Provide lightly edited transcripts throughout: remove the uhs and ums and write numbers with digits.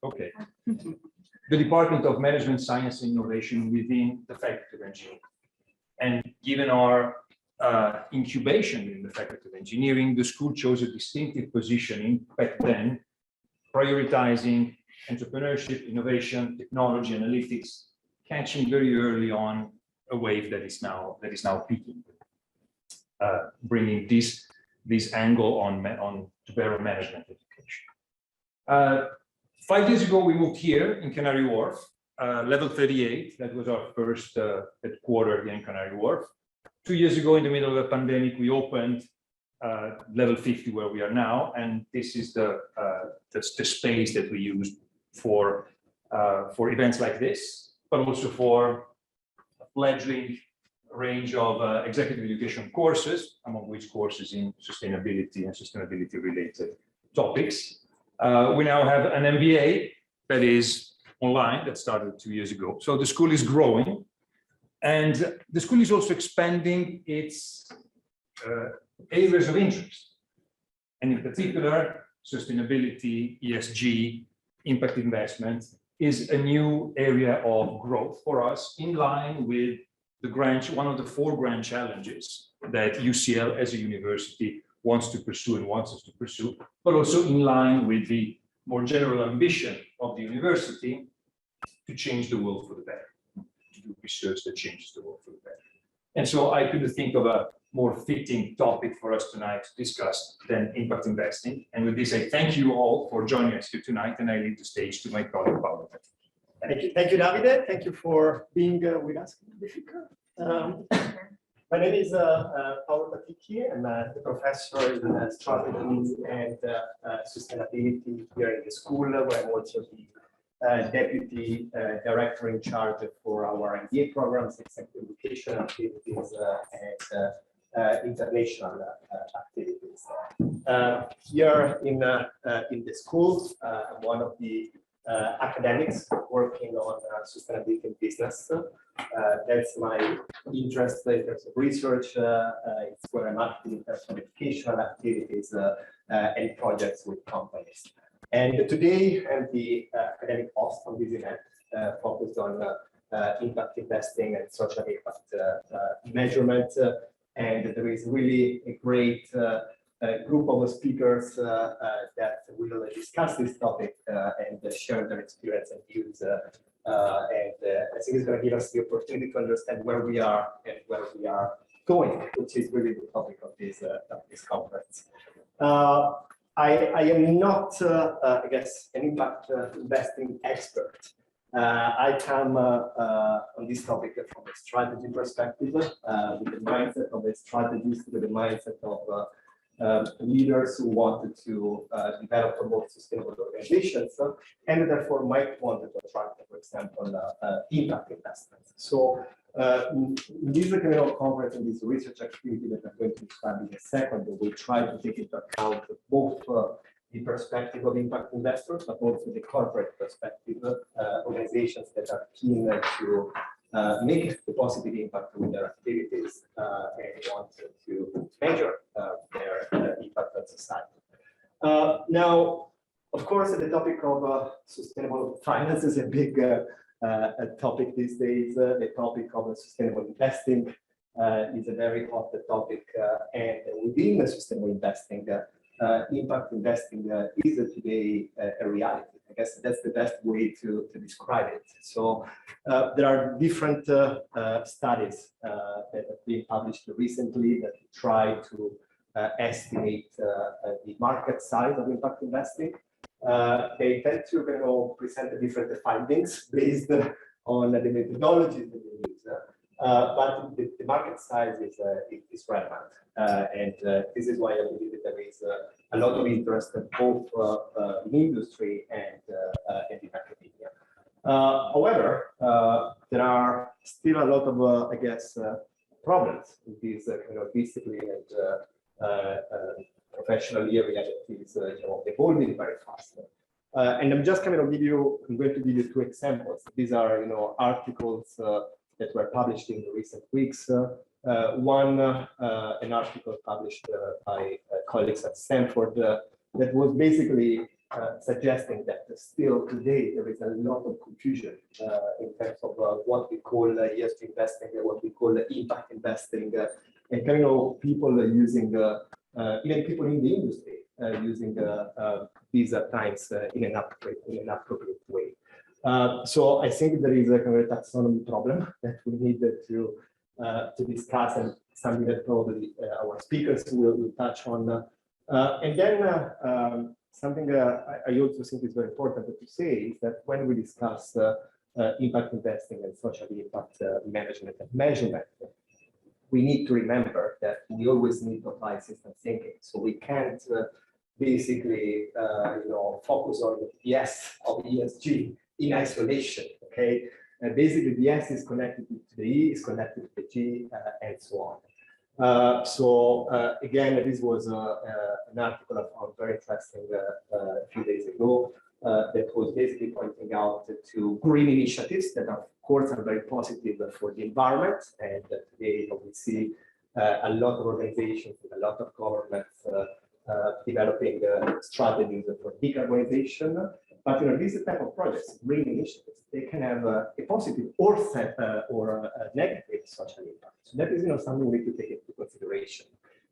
Okay. The Department of Management, Science and Innovation within the Faculty of Engineering. And given our incubation in the Faculty of Engineering, the school chose a distinctive positioning back then, prioritizing entrepreneurship, innovation, technology, analytics, catching very early on a wave that is now peaking, bringing this angle on to better management education. 5 years ago, we moved here in Canary Wharf, level 38. That was our first headquarters here in Canary Wharf. 2 years ago, in the middle of the pandemic, we opened level 50, where we are now, and this is the space that we use for events like this, but also for a fledgling range of executive education courses, among which courses in sustainability and sustainability-related topics. We now have an MBA that is online, that started 2 years ago. So the school is growing, and the school is also expanding its areas of interest, and in particular, sustainability, ESG, impact investment is a new area of growth for us, in line with one of the 4 grand challenges that UCL as a university wants to pursue and wants us to pursue, but also in line with the more general ambition of the university to change the world for the better, to do research that changes the world for the better. And so I couldn't think of a more fitting topic for us tonight to discuss than impact investing. And with this, I thank you all for joining us here tonight, and I leave the stage to my colleague, Paolo. Thank you, Davide. Thank you for being with us. My name is Paolo Taticchi. I'm the professor in strategy and sustainability here in the school, where I'm also the deputy director in charge for our MBA programs, executive education activities, and international activities. Here in the school, I'm one of the academics working on sustainability in business. That's my interest in terms of research. It's where I'm active in terms of educational activities and projects with companies. And today, I'm the academic host on this event, focused on impact investing and social impact measurement. And there is really a great group of speakers that will discuss this topic and share their experience and views. I think it's going to give us the opportunity to understand where we are and where we are going, which is really the topic of this conference. I am not, I guess, an impact investing expert. I come on this topic from a strategy perspective, with the mindset of a strategist, with the mindset of leaders who wanted to develop a more sustainable organizations, and therefore might want to attract, for example, impact investments. So in this conference and this research activity that I'm going to describe in a second, we try to take into account both the perspective of impact investors, but also the corporate perspective, organizations that are keen to make a positive impact with their activities and want to measure their impact on society. Now, of course, the topic of sustainable finance is a big topic these days. The topic of sustainable investing is a very hot topic, and within the sustainable investing, impact investing is today a reality. I guess that's the best way to describe it. So there are different studies that have been published recently that try to estimate the market size of impact investing. They tend to present different findings based on the methodologies that they use. But the market size is relevant. And this is why I believe that there is a lot of interest both in industry and in academia. However, there are still a lot of, I guess, problems in this discipline and professional area that is evolving very fast. And I'm just going to give you 2 examples. These are articles that were published in the recent weeks. One, an article published by colleagues at Stanford that was basically suggesting that still today there is a lot of confusion in terms of what we call ESG investing and what we call impact investing, and kind of people using, even people in the industry using these at times in an appropriate way. So I think there is a kind of taxonomy problem that we need to discuss, and something that probably our speakers will touch on. And then something I also think is very important to say is that when we discuss impact investing and social impact management and measurement, we need to remember that we always need to apply system thinking. So we can't basically focus on the S of ESG in isolation. Okay, basically the S is connected to the E, is connected to the G, and so on. So again, this was an article I found very interesting a few days ago that was basically pointing out to green initiatives that of course are very positive for the environment. And today we see a lot of organizations and a lot of governments developing strategies for decarbonization. But these type of projects, green initiatives, they can have a positive or a negative social impact. So that is something we need to take into consideration.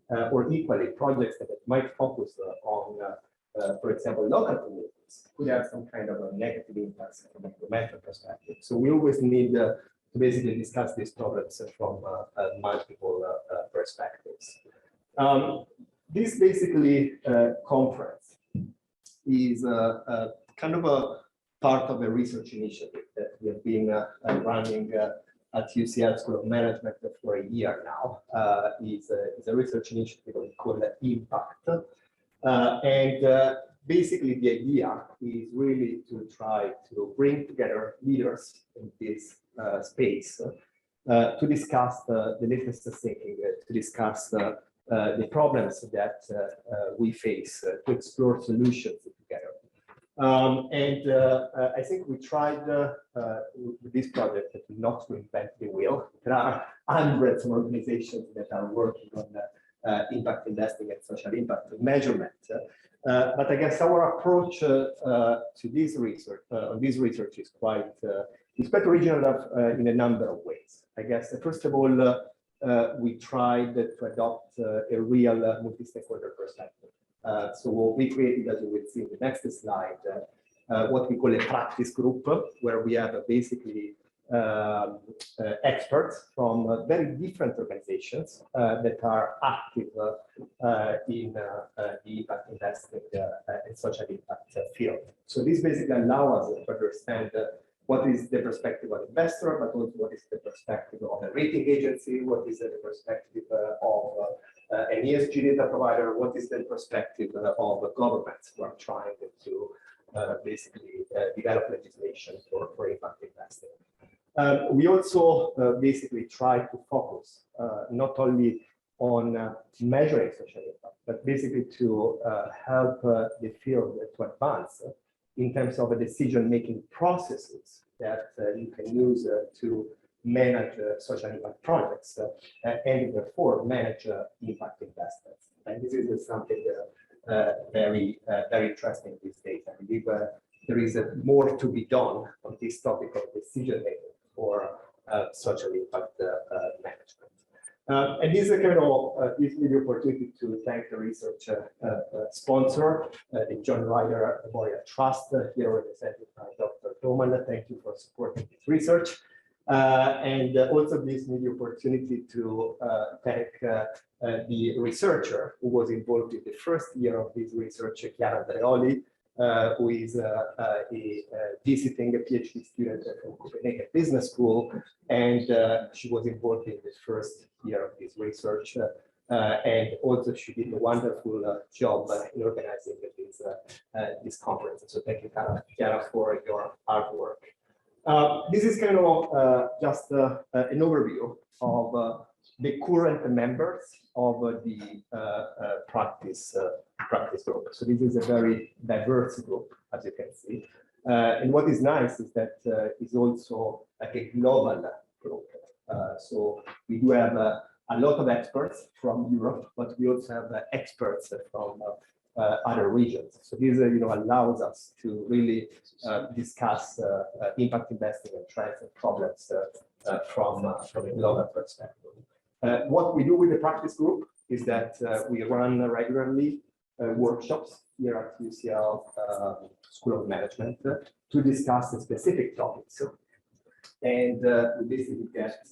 Or equally, projects that might focus on, for example, local communities could have some kind of a negative impact from an environmental perspective. So we always need to basically discuss these problems from multiple perspectives. This basically conference is kind of a part of a research initiative that we have been running at UCL School of Management for a year now. It's a research initiative we call Impact. And basically the idea is really to try to bring together leaders in this space to discuss the latest thinking, to discuss the problems that we face, to explore solutions together. And I think we tried with this project not to invent the wheel. There are hundreds of organizations that are working on impact investing and social impact measurement. But I guess our approach to this research, is quite original in a number of ways. I guess first of all, we tried to adopt a real multi-stakeholder perspective. So what we created, as you will see in the next slide, what we call a practice group, where we have basically experts from very different organizations that are active in the impact investing and social impact field. So this basically allows us to understand what is the perspective of investor, but also what is the perspective of a rating agency, what is the perspective of an ESG data provider, what is the perspective of governments who are trying to basically develop legislation for impact investing. We also basically try to focus not only on measuring social impact, but basically to help the field to advance in terms of decision-making processes that you can use to manage social impact projects and therefore manage impact investments. And this is something very interesting these days. I believe there is more to be done on this topic of decision-making for social impact management. And this gives me the opportunity to thank the research sponsor, the John Ryder Memorial Trust, here represented by Dr. Thoman. Thank you for supporting this research. And also gives me the opportunity to thank the researcher who was involved in the first year of this research, Chiara Andreoli, who is visiting a PhD student from Copenhagen Business School, and she was involved in the first year of this research, and also she did a wonderful job in organizing this conference. So thank you, Chiara, for your hard work. This is just an overview of the current members of the practice group. So this is a very diverse group, as you can see. And what is nice is that it's also like a global group. So we do have a lot of experts from Europe, but we also have experts from other regions. So this allows us to really discuss impact investing and trends and problems from a global perspective. What we do with the practice group is that we run regularly workshops here at UCL School of Management to discuss the specific topics, and we basically get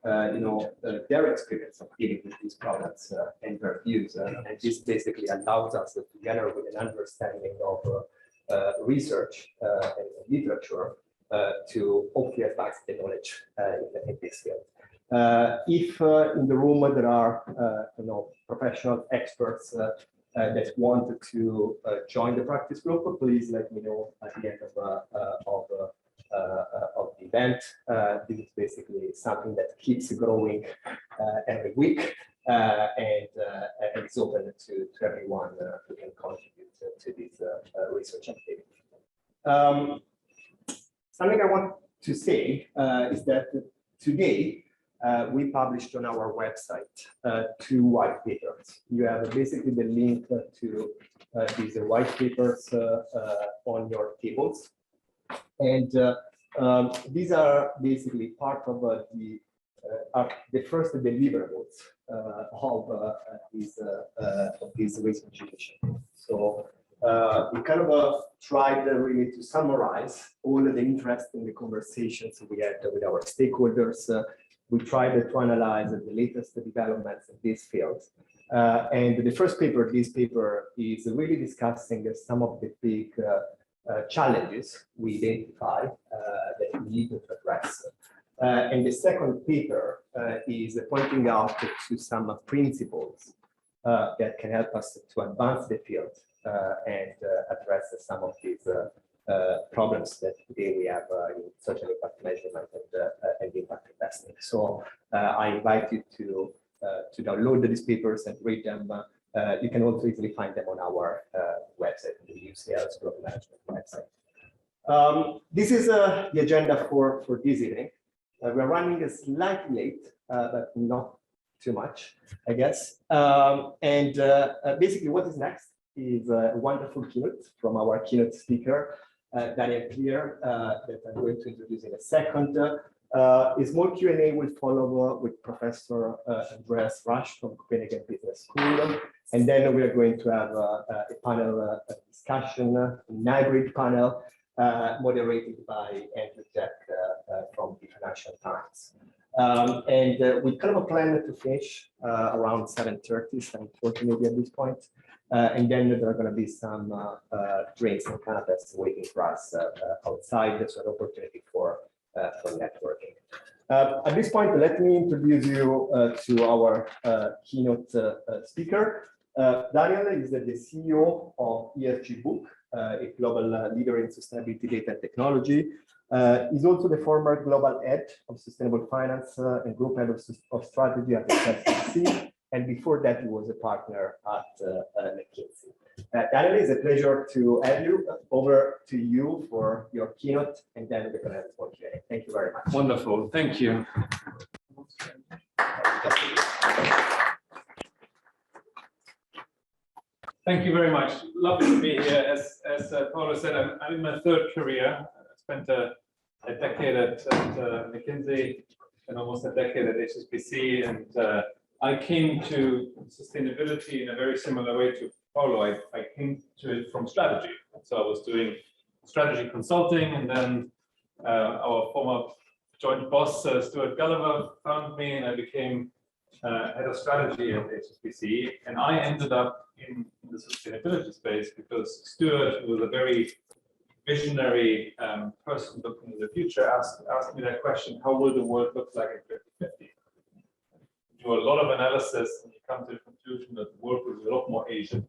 their experience of dealing with these products and their views, and this basically allows us, together with an understanding of research and literature, to hopefully advance the knowledge in this field. If in the room there are professional experts that want to join the practice group, please let me know at the end of the event. This is basically something that keeps growing every week, and it's open to everyone who can contribute to this research activity. Something I want to say is that today we published on our website 2 white papers. You have basically the link to these white papers on your tables. And these are basically part of the first deliverables of this research initiative. So we kind of tried really to summarize all of the interest in the conversations we had with our stakeholders. We tried to analyze the latest developments in this field. And the first paper, this paper, is really discussing some of the big challenges we identify that we need to address. And the second paper is pointing out to some principles that can help us to advance the field and address some of these problems that today we have in social impact measurement and impact investing. So I invite you to download these papers and read them. You can also easily find them on our website, the UCL School of Management website. This is the agenda for this evening. We're running slightly late, but not too much, I guess. And basically what is next is a wonderful keynote from our keynote speaker, Daniel Klier, that I'm going to introduce in a second. A small Q&A will follow with Professor Andreas Rasch from Copenhagen Business School. And then we are going to have a panel discussion, a hybrid panel, moderated by Andrew Jack from the Financial Times. And we kind of plan to finish around 7:30, 7:40 maybe at this point. And then there are going to be some drinks and canapés waiting for us outside. There's an opportunity for networking. At this point, let me introduce you to our keynote speaker. Daniel is the CEO of ESG Book, a global leader in sustainability data and technology. He's also the former global head of sustainable finance and group head of strategy at HSBC. And before that, he was a partner at McKinsey. Daniel, it's a pleasure to have you. Over to you for your keynote, and then we're going to have a small Q&A. Thank you very much. Wonderful. Thank you. Thank you very much. Lovely to be here. As Paolo said, I'm in my third career. I spent a decade at McKinsey and almost a decade at HSBC, and I came to sustainability in a very similar way to Paolo. I came to it from strategy. So I was doing strategy consulting, and then our former joint boss, Stuart Gulliver, found me, and I became head of strategy at HSBC. And I ended up in the sustainability space because Stuart, who was a very visionary person looking in the future, asked me that question: how will the world look like in 2050? Do a lot of analysis, and you come to the conclusion that the world will be a lot more Asian,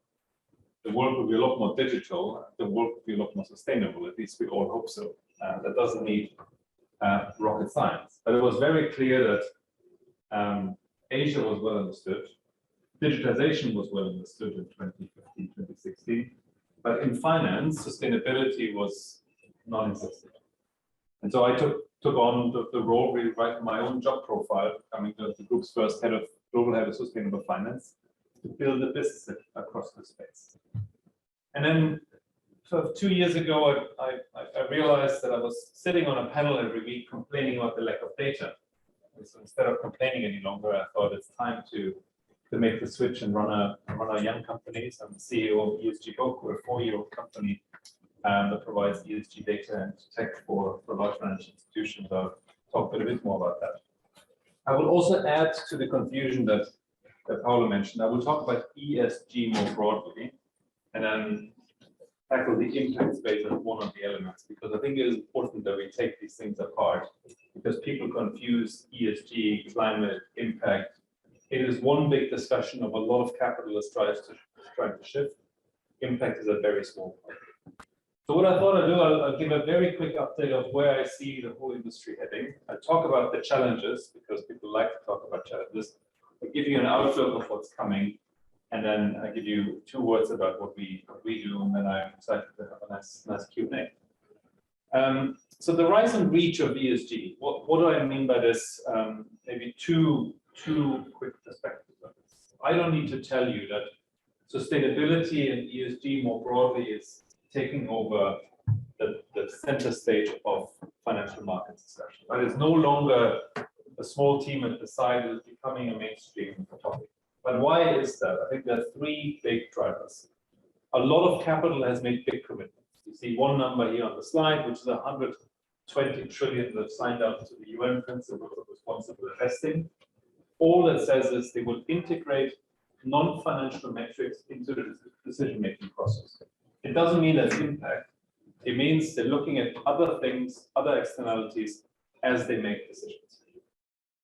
the world will be a lot more digital, the world will be a lot more sustainable. At least we all hope so. That doesn't need rocket science. But it was very clear that Asia was well understood, digitization was well understood in 2015, 2016, but in finance, sustainability was non-existent. And so I took on the role, really writing my own job profile, becoming the group's first global head of sustainable finance, to build a business across the space. And then sort of 2 years ago, I realized that I was sitting on a panel every week complaining about the lack of data. And so instead of complaining any longer, I thought it's time to make the switch and run a young company. So I'm the CEO of ESG Book. We're a 4-year-old company that provides ESG data and tech for large financial institutions. I'll talk a little bit more about that. I will also add to the confusion that Paolo mentioned. I will talk about ESG more broadly, and then tackle the impact space as one of the elements, because I think it is important that we take these things apart, because people confuse ESG, climate, impact. It is one big discussion of a lot of capitalists trying to shift. Impact is a very small part. So what I thought I'd do, I'll give a very quick update of where I see the whole industry heading. I'll talk about the challenges, because people like to talk about challenges. I'll give you an outlook of what's coming, and then I give you 2 words about what we do, and then I'm excited to have a nice Q&A. So the rise and reach of ESG. What do I mean by this? Maybe two quick perspectives on this. I don't need to tell you that sustainability and ESG more broadly is taking over the center stage of financial markets discussion. Right? It's no longer a small team at the side, it's becoming a mainstream topic. But why is that? I think there are 3 big drivers. A lot of capital has made big commitments. You see one number here on the slide, which is 120 trillion that signed up to the UN principles of responsible investing. All that says is they will integrate non-financial metrics into the decision-making process. It doesn't mean there's impact. It means they're looking at other things, other externalities as they make decisions.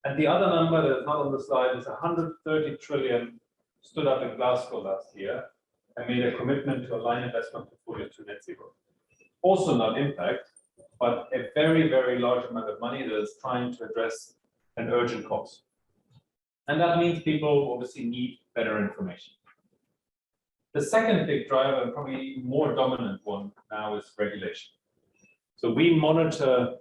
And the other number that is not on the slide is 130 trillion stood up in Glasgow last year and made a commitment to align investment portfolio to net zero. Also not impact, but a very, very large amount of money that is trying to address an urgent cause. And that means people obviously need better information. The second big driver, and probably more dominant one now, is regulation. So we monitor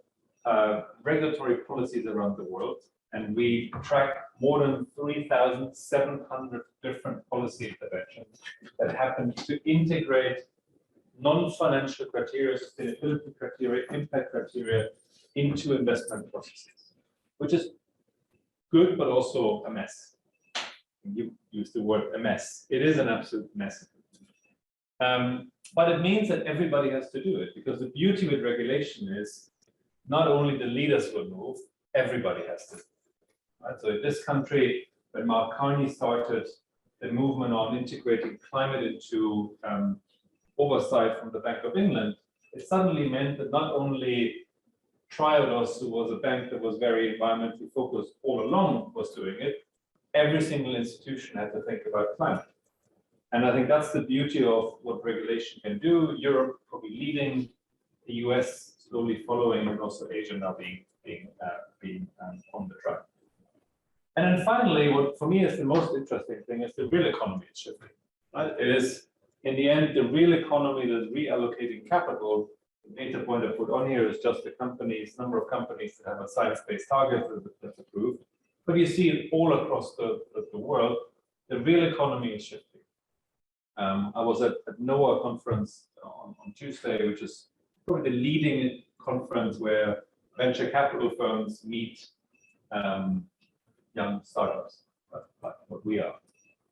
regulatory policies around the world, and we track more than 3,700 different policy interventions that happen to integrate non-financial criteria, sustainability criteria, impact criteria into investment processes, which is good, but also a mess. You use the word a mess. It is an absolute mess. But it means that everybody has to do it, because the beauty with regulation is not only the leaders will move, everybody has to. Right? So in this country, when Mark Carney started the movement on integrating climate into oversight from the Bank of England, it suddenly meant that not only Triodos, who was a bank that was very environmentally focused all along, was doing it, every single institution had to think about climate. And I think that's the beauty of what regulation can do. Europe probably leading, the US slowly following, and also Asia now being on the track. And then finally, what for me is the most interesting thing is the real economy is shifting. Right? It is, in the end, the real economy that is reallocating capital. The data point I put on here is just the companies, number of companies that have a science-based target that's approved. But you see it all across the world, the real economy is shifting. I was at NOAA conference on Tuesday, which is probably the leading conference where venture capital firms meet young startups, like what we are.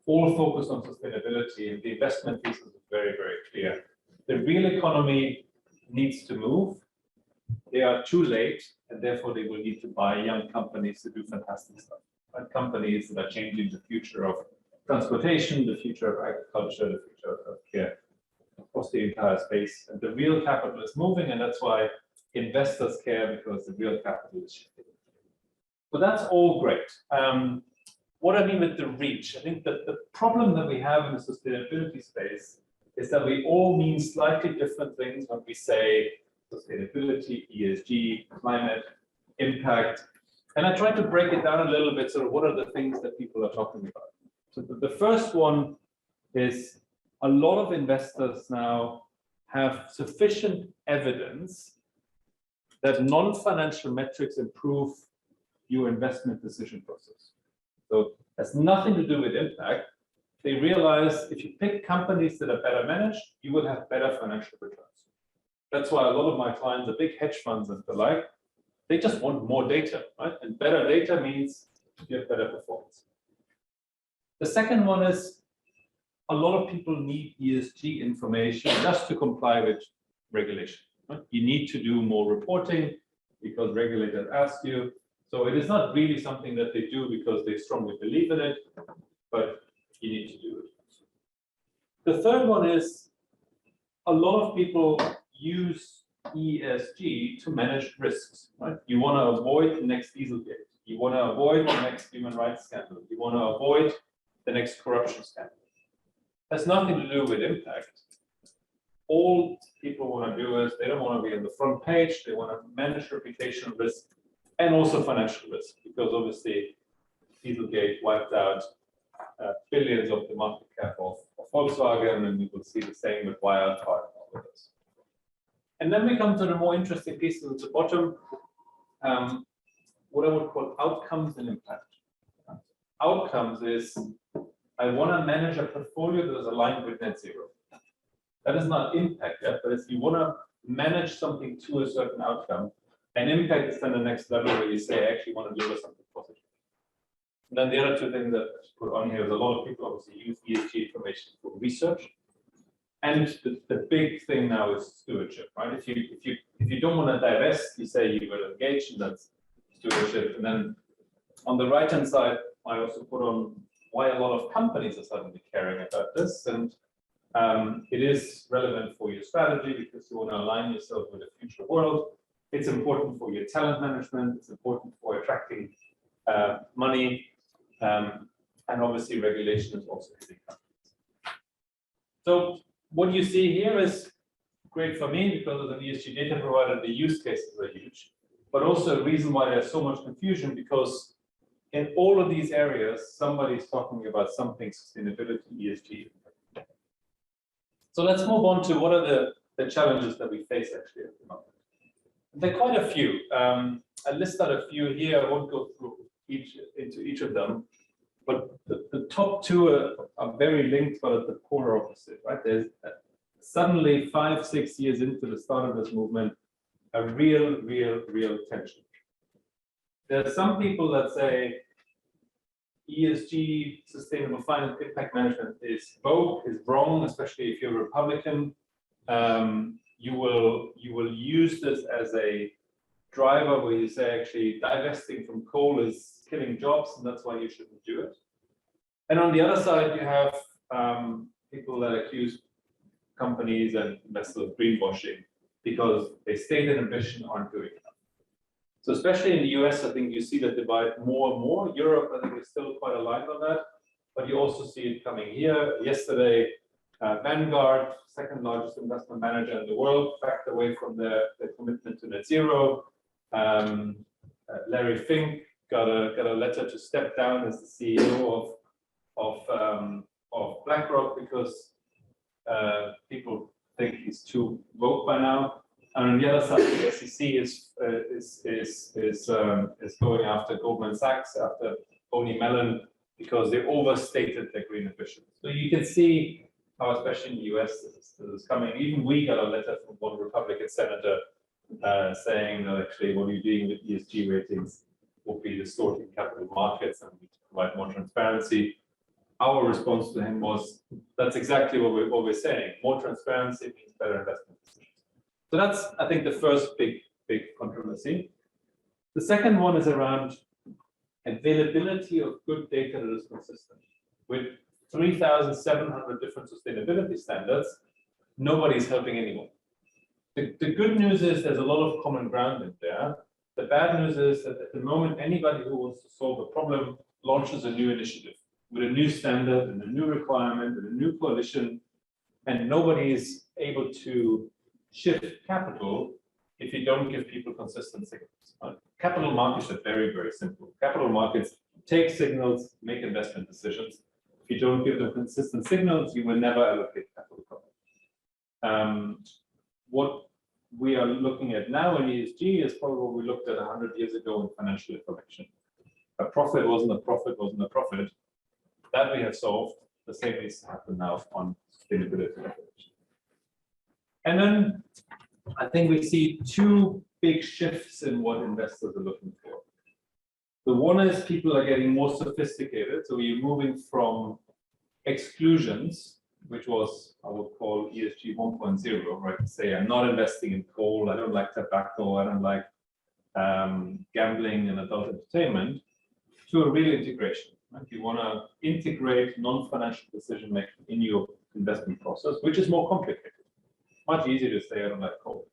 All focused on sustainability, and the investment thesis is very, very clear. The real economy needs to move. They are too late, and therefore they will need to buy young companies to do fantastic stuff. Right? Companies that are changing the future of transportation, the future of agriculture, the future of healthcare, across the entire space. And the real capital is moving, and that's why investors care, because the real capital is shifting. But that's all great. What I mean with the reach, I think that the problem that we have in the sustainability space is that we all mean slightly different things when we say sustainability, ESG, climate, impact. And I tried to break it down a little bit, sort of what are the things that people are talking about. So the first one is a lot of investors now have sufficient evidence that non-financial metrics improve your investment decision process. So it has nothing to do with impact, they realize if you pick companies that are better managed, you will have better financial returns. That's why a lot of my clients, the big hedge funds and the like, they just want more data, right? And better data means you have better performance. The second one is a lot of people need ESG information just to comply with regulation. Right? You need to do more reporting because regulators ask you. So it is not really something that they do because they strongly believe in it, but you need to do it. The third one is a lot of people use ESG to manage risks. Right? You want to avoid the next Dieselgate. You want to avoid the next human rights scandal. You want to avoid the next corruption scandal. Has nothing to do with impact. All people want to do is they don't want to be on the front page. They want to manage reputational risk and also financial risk, because obviously Dieselgate wiped out billions of the market cap of Volkswagen, and we will see the same with Wirecard and all of this. And then we come to the more interesting pieces at the bottom, what I would call outcomes and impact. Outcomes is I want to manage a portfolio that is aligned with net zero. That is not impact yet, but if you want to manage something to a certain outcome, and impact is then the next level where you say, I actually want to deliver something positive. And then the other two things that I put on here is a lot of people obviously use ESG information for research. And the big thing now is stewardship, right? If you don't want to divest, you say you will engage, and that's stewardship. And then on the right-hand side, I also put on why a lot of companies are suddenly caring about this. And it is relevant for your strategy because you want to align yourself with the future world. It's important for your talent management. It's important for attracting money. And obviously regulation is also hitting companies. So what you see here is great for me because as an ESG data provider, the use cases are huge, but also a reason why there's so much confusion because in all of these areas, somebody's talking about something sustainability, ESG. So let's move on to what are the challenges that we face actually at the moment. There are quite a few. I listed a few here. I won't go through into each of them, but the top two are very linked, but at the polar opposite, right? There's suddenly 5-6 years into the start of this movement, a real tension. There are some people that say ESG, sustainable finance, impact management is wrong, especially if you're a Republican. You will use this as a driver where you say actually divesting from coal is killing jobs, and that's why you shouldn't do it. And on the other side, you have people that accuse companies and investors of greenwashing because they stated ambition aren't doing enough. So especially in the US, I think you see that divide more and more. Europe, I think, is still quite aligned on that, but you also see it coming here. Yesterday, Vanguard, second largest investment manager in the world, backed away from their commitment to net zero. Larry Fink got a letter to step down as the CEO of BlackRock because people think he's too woke by now. And on the other side, the SEC is going after Goldman Sachs, after Bonnie Mellon, because they overstated their green ambitions. So you can see how, especially in the US, this is coming. Even we got a letter from one Republican senator saying that actually what you're doing with ESG ratings will be distorting capital markets and we need to provide more transparency. Our response to him was, that's exactly what we're saying. More transparency means better investment decisions. So that's, I think, the first big controversy. The second one is around availability of good data that is consistent. With 3,700 different sustainability standards, nobody's helping anyone. The good news is there's a lot of common ground in there. The bad news is that at the moment, anybody who wants to solve a problem launches a new initiative with a new standard and a new requirement and a new coalition, and nobody is able to shift capital if you don't give people consistent signals. Capital markets are very simple. Capital markets take signals, make investment decisions. If you don't give them consistent signals, you will never allocate capital properly. What we are looking at now in ESG is probably what we looked at 100 years ago in financial information. A profit wasn't a profit, wasn't a profit. That we have solved. The the same needs to happen now on sustainability. And then I think we see two big shifts in what investors are looking for. The one is people are getting more sophisticated. So you're moving from exclusions, which was, I would call ESG 1.0, right? To say, I'm not investing in coal, I don't like tobacco, I don't like gambling and adult entertainment, to a real integration. Right? You want to integrate non-financial decision making in your investment process, which is more complicated. Much easier to say I don't like coal.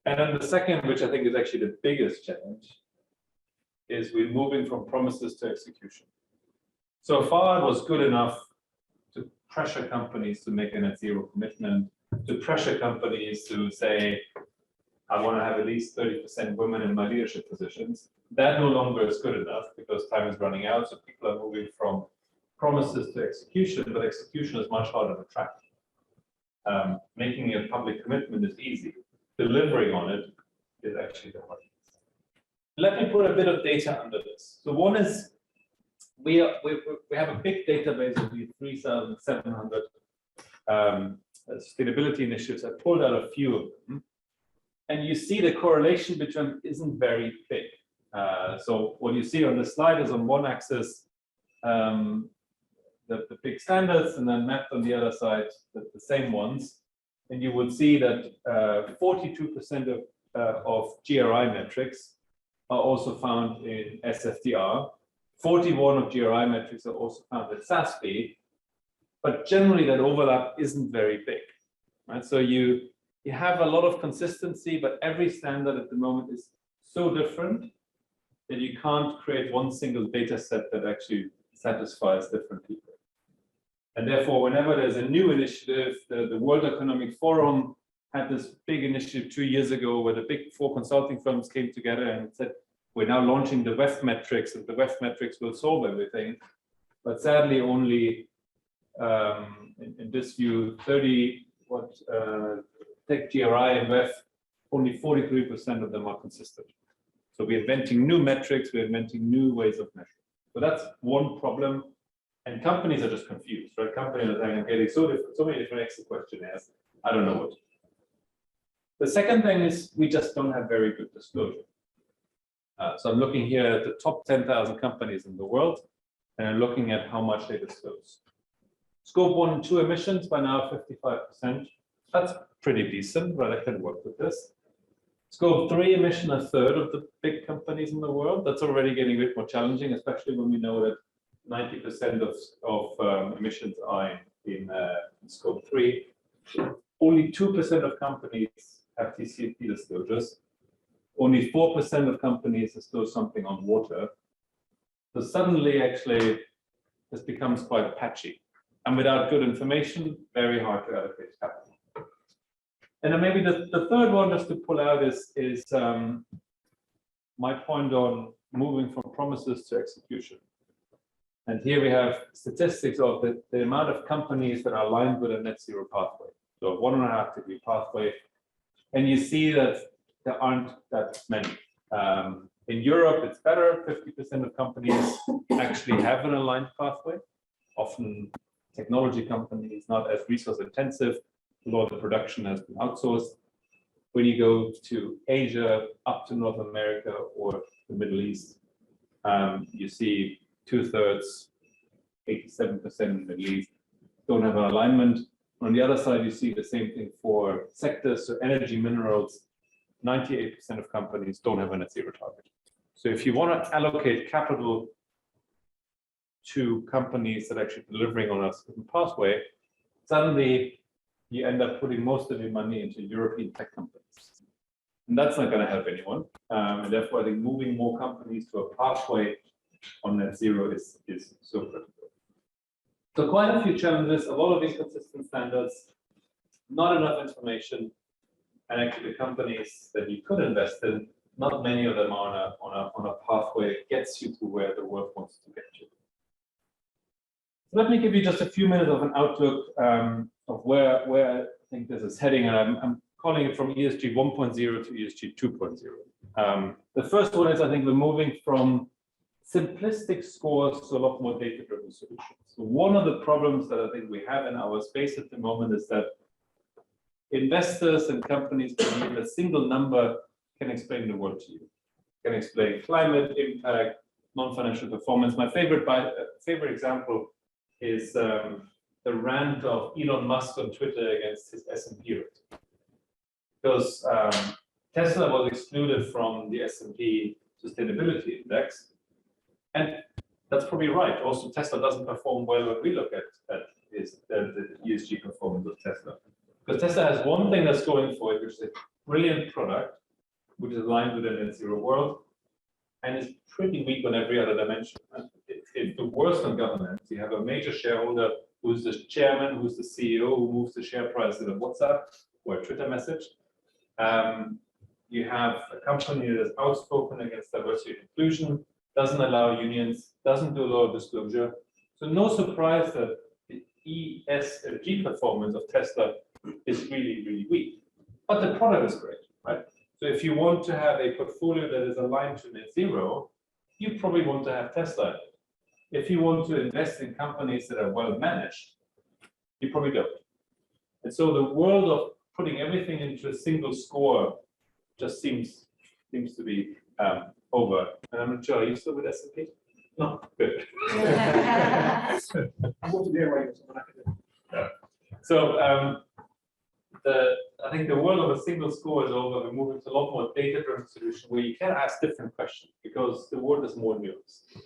And then the second, which I think is actually the biggest challenge, is we're moving from promises to execution. So far, it was good enough to pressure companies to make a net zero commitment, to pressure companies to say, I want to have at least 30% women in my leadership positions. That no longer is good enough because time is running out. So people are moving from promises to execution, but execution is much harder to track. Making a public commitment is easy. Delivering on it is actually the hard. Let me put a bit of data under this. So one is we have a big database of the 3,700 sustainability initiatives. I pulled out a few of them. And you see the correlation between isn't very big. So what you see on the slide is on one axis, the big standards, and then mapped on the other side, the same ones. And you would see that 42% of GRI metrics are also found in SFDR. 41 of GRI metrics are also found in SASB. But generally, that overlap isn't very big. Right? So you have a lot of consistency, but every standard at the moment is so different that you can't create one single data set that actually satisfies different people. And therefore, whenever there's a new initiative, the World Economic Forum had this big initiative 2 years ago where the big 4 consulting firms came together and said, we're now launching the WEF metrics, and the WEF metrics will solve everything. But sadly, only in this view, take GRI and WEF, only 43% of them are consistent. So we're inventing new metrics, we're inventing new ways of measuring. So that's one problem. And companies are just confused, right? Companies are saying, I'm getting so many different exit questionnaires, I don't know what to do. The second thing is we just don't have very good disclosure. So I'm looking here at the top 10,000 companies in the world, and I'm looking at how much they disclose. Scope 1 and 2 emissions by now 55%. That's pretty decent, right? I can work with this. Scope 3 emission, a third of the big companies in the world. That's already getting a bit more challenging, especially when we know that 90% of emissions are in Scope 3. Only 2% of companies have TCFD disclosures. Only 4% of companies disclose something on water. So suddenly, actually, this becomes quite patchy. And without good information, very hard to allocate capital. And then maybe the third one just to pull out is my point on moving from promises to execution. And here we have statistics of the amount of companies that are aligned with a net zero pathway. So 1.5 degree pathway. And you see that there aren't that many. In Europe, it's better. 50% of companies actually have an aligned pathway. Often technology companies, not as resource intensive. A lot of the production has been outsourced. When you go to Asia, up to North America or the Middle East, you see 2/3, 87% in the Middle East don't have an alignment. On the other side, you see the same thing for sectors, so energy, minerals, 98% of companies don't have a net zero target. So if you want to allocate capital to companies that are actually delivering on a certain pathway, suddenly you end up putting most of your money into European tech companies. And that's not going to help anyone. And therefore, I think moving more companies to a pathway on net zero is so critical. So quite a few challenges, a lot of inconsistent standards, not enough information, and actually the companies that you could invest in, not many of them are on a pathway that gets you to where the world wants to get you. So let me give you just a few minutes of an outlook of where I think this is heading, and I'm calling it from ESG 1.0 to ESG 2.0. The first one is I think we're moving from simplistic scores to a lot more data-driven solutions. So one of the problems that I think we have in our space at the moment is that investors and companies believe a single number can explain the world to you, can explain climate impact, non-financial performance. My favorite example is the rant of Elon Musk on Twitter against his S&P rate. Because Tesla was excluded from the S&P Sustainability Index. And that's probably right. Also, Tesla doesn't perform well when we look at the ESG performance of Tesla. Because Tesla has one thing that's going for it, which is a brilliant product, which is aligned with a net zero world, and is pretty weak on every other dimension. It's the worst on governance. You have a major shareholder who's the chairman, who's the CEO, who moves the share price in a WhatsApp or a Twitter message. You have a company that is outspoken against diversity and inclusion, doesn't allow unions, doesn't do a lot of disclosure. So no surprise that the ESG performance of Tesla is really, really weak. But the product is great, right? So if you want to have a portfolio that is aligned to net zero, you probably want to have Tesla. If you want to invest in companies that are well managed, you probably don't. And so the world of putting everything into a single score just seems to be over. And I'm not sure, are you still with S&P? No, good. So I think the world of a single score is over. We're moving to a lot more data-driven solution where you can ask different questions because the world is more nuanced.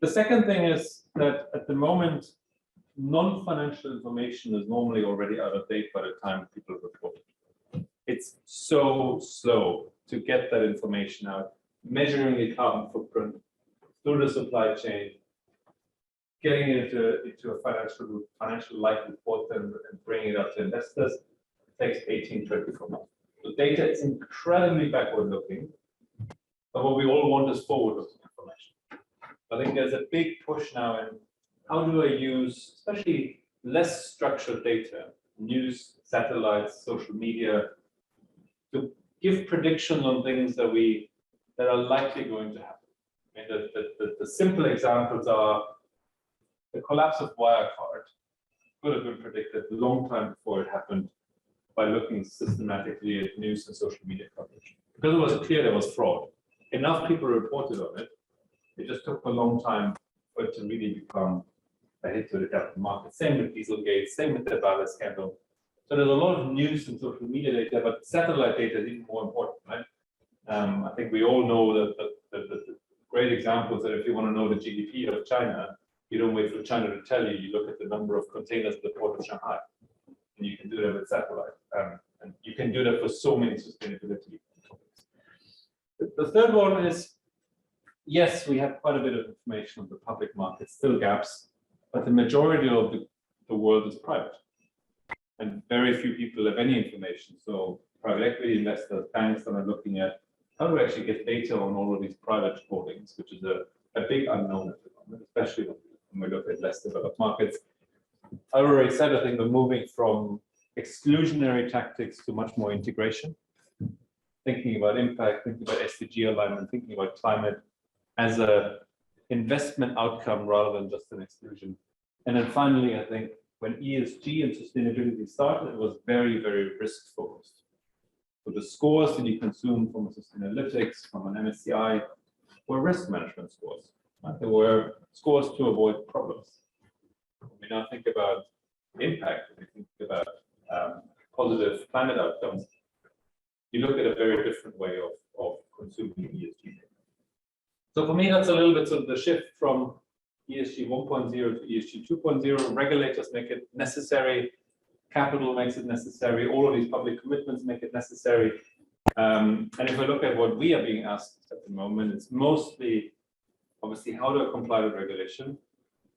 The second thing is that at the moment, non-financial information is normally already out of date by the time people report. It's so slow to get that information out, measuring the carbon footprint through the supply chain, getting it into a financial light report and bringing it out to investors. It takes 18-24 months. The data is incredibly backward looking, but what we all want is forward looking information. I think there's a big push now in how do I use, especially less structured data, news, satellites, social media, to give predictions on things that are likely going to happen. I mean, the simple examples are the collapse of Wirecard could have been predicted a long time before it happened by looking systematically at news and social media coverage. Because it was clear there was fraud. Enough people reported on it. It just took a long time for it to really become a hit to the capital market. Same with Dieselgate, same with the Vale scandal. So there's a lot of news and social media data, but satellite data is even more important, right? I think we all know that the great examples that if you want to know the GDP of China, you don't wait for China to tell you, you look at the number of containers at the port of Shanghai. And you can do that with satellite. And you can do that for so many sustainability topics. The third one is, yes, we have quite a bit of information on the public market, still gaps, but the majority of the world is private. And very few people have any information. So private equity investors, banks that are looking at how do we actually get data on all of these private holdings, which is a big unknown at the moment, especially when we look at less developed markets. I already said, I think we're moving from exclusionary tactics to much more integration, thinking about impact, thinking about SDG alignment, thinking about climate as an investment outcome rather than just an exclusion. And then finally, I think when ESG and sustainability started, it was very, very risk focused. So the scores that you consume from Sustainalytics, from an MSCI, were risk management scores. Right? They were scores to avoid problems. When we now think about impact, when we think about positive climate outcomes, you look at a very different way of consuming ESG data. So for me, that's a little bit sort of the shift from ESG 1.0 to ESG 2.0. Regulators make it necessary. Capital makes it necessary. All of these public commitments make it necessary. And if I look at what we are being asked at the moment, it's mostly, obviously, how do I comply with regulation?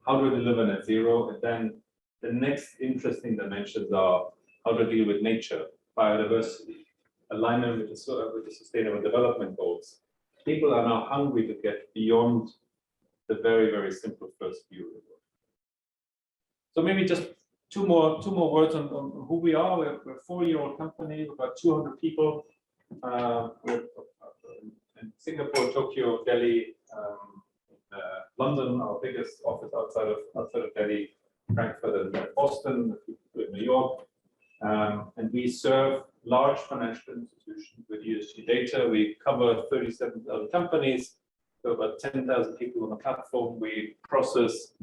How do I deliver net zero? And then the next interesting dimensions are how to deal with nature, biodiversity, alignment with the Sustainable Development Goals. People are now hungry to get beyond the very, very simple first view of the world. So maybe just two more words on who we are. We're a 4-year-old company, about 200 people. We're in Singapore, Tokyo, Delhi, London, our biggest office outside of Delhi, Frankfurt, and Boston, New York. And we serve large financial institutions with ESG data. We cover 37,000 companies, so about 10,000 people on the platform. We process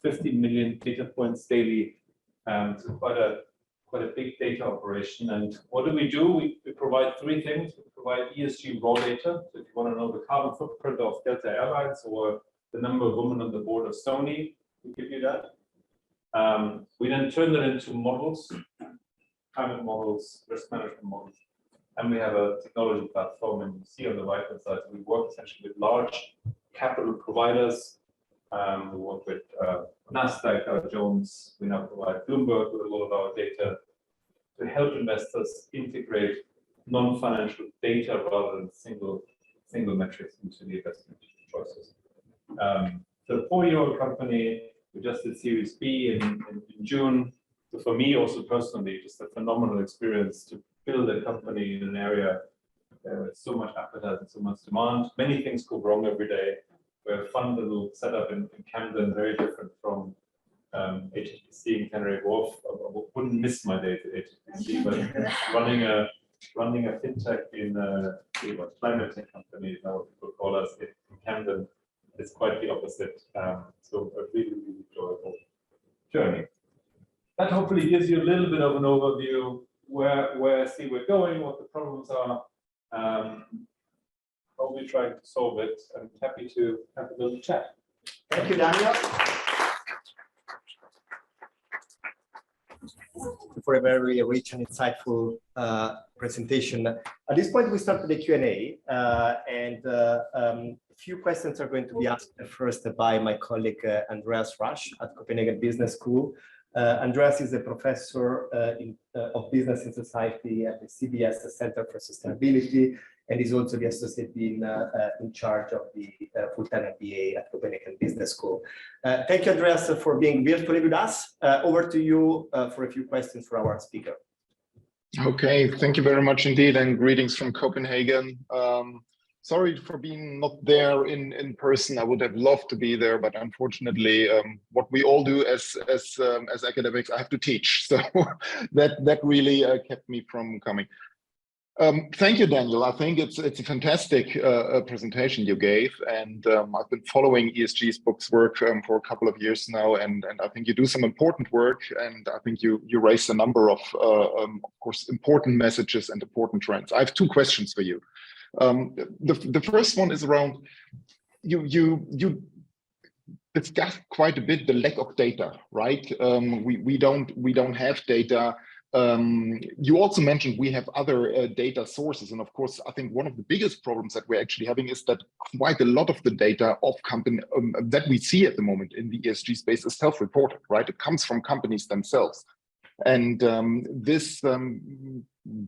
50 million data points daily. So quite a big data operation. And what do? We provide three things. We provide ESG raw data. So if you want to know the carbon footprint of Delta Airlines or the number of women on the board of Sony, we give you that. We then turn that into models, climate models, risk management models. And we have a technology platform, and you see on the right-hand side, we work essentially with large capital providers. We work with Nasdaq, Dow Jones. We now provide Bloomberg with a lot of our data to help investors integrate non-financial data rather than single metrics into the investment choices. So a 4-year-old company, we just did Series B in June. So for me, also personally, just a phenomenal experience to build a company in an area with so much appetite and so much demand. Many things go wrong every day. We're a fun little setup in Camden, very different from HSBC in Canary Wharf. I wouldn't miss my days at HSBC, but running a fintech in climate tech company, now what people call us in Camden, is quite the opposite. So a really, really enjoyable journey. That hopefully gives you a little bit of an overview where I see we're going, what the problems are, how we're trying to solve it. I'm happy to have a little chat. Thank you, Daniel, for a very rich and insightful presentation. At this point, we start with the Q&A, and a few questions are going to be asked first by my colleague Andreas Rasch at Copenhagen Business School. Andreas is a professor of business and society at the CBS Center for Sustainability, and is also the associate dean in charge of the full-time MBA at Copenhagen Business School. Thank you, Andreas, for being virtually with us. Over to you for a few questions for our speaker. Okay, thank you very much indeed, and greetings from Copenhagen. Sorry for being not there in person. I would have loved to be there, but unfortunately, what we all do as academics, I have to teach. So that really kept me from coming. Thank you, Daniel. I think it's a fantastic presentation you gave, and I've been following ESG's Book's work for a couple of years now, and I think you do some important work, and I think you raised a number of course, important messages and important trends. I have two questions for you. The first one is around you discussed quite a bit the lack of data, right? We don't have data. You also mentioned we have other data sources, and of course, I think one of the biggest problems that we're actually having is that quite a lot of the data of company that we see at the moment in the ESG space is self-reported, right? It comes from companies themselves, and this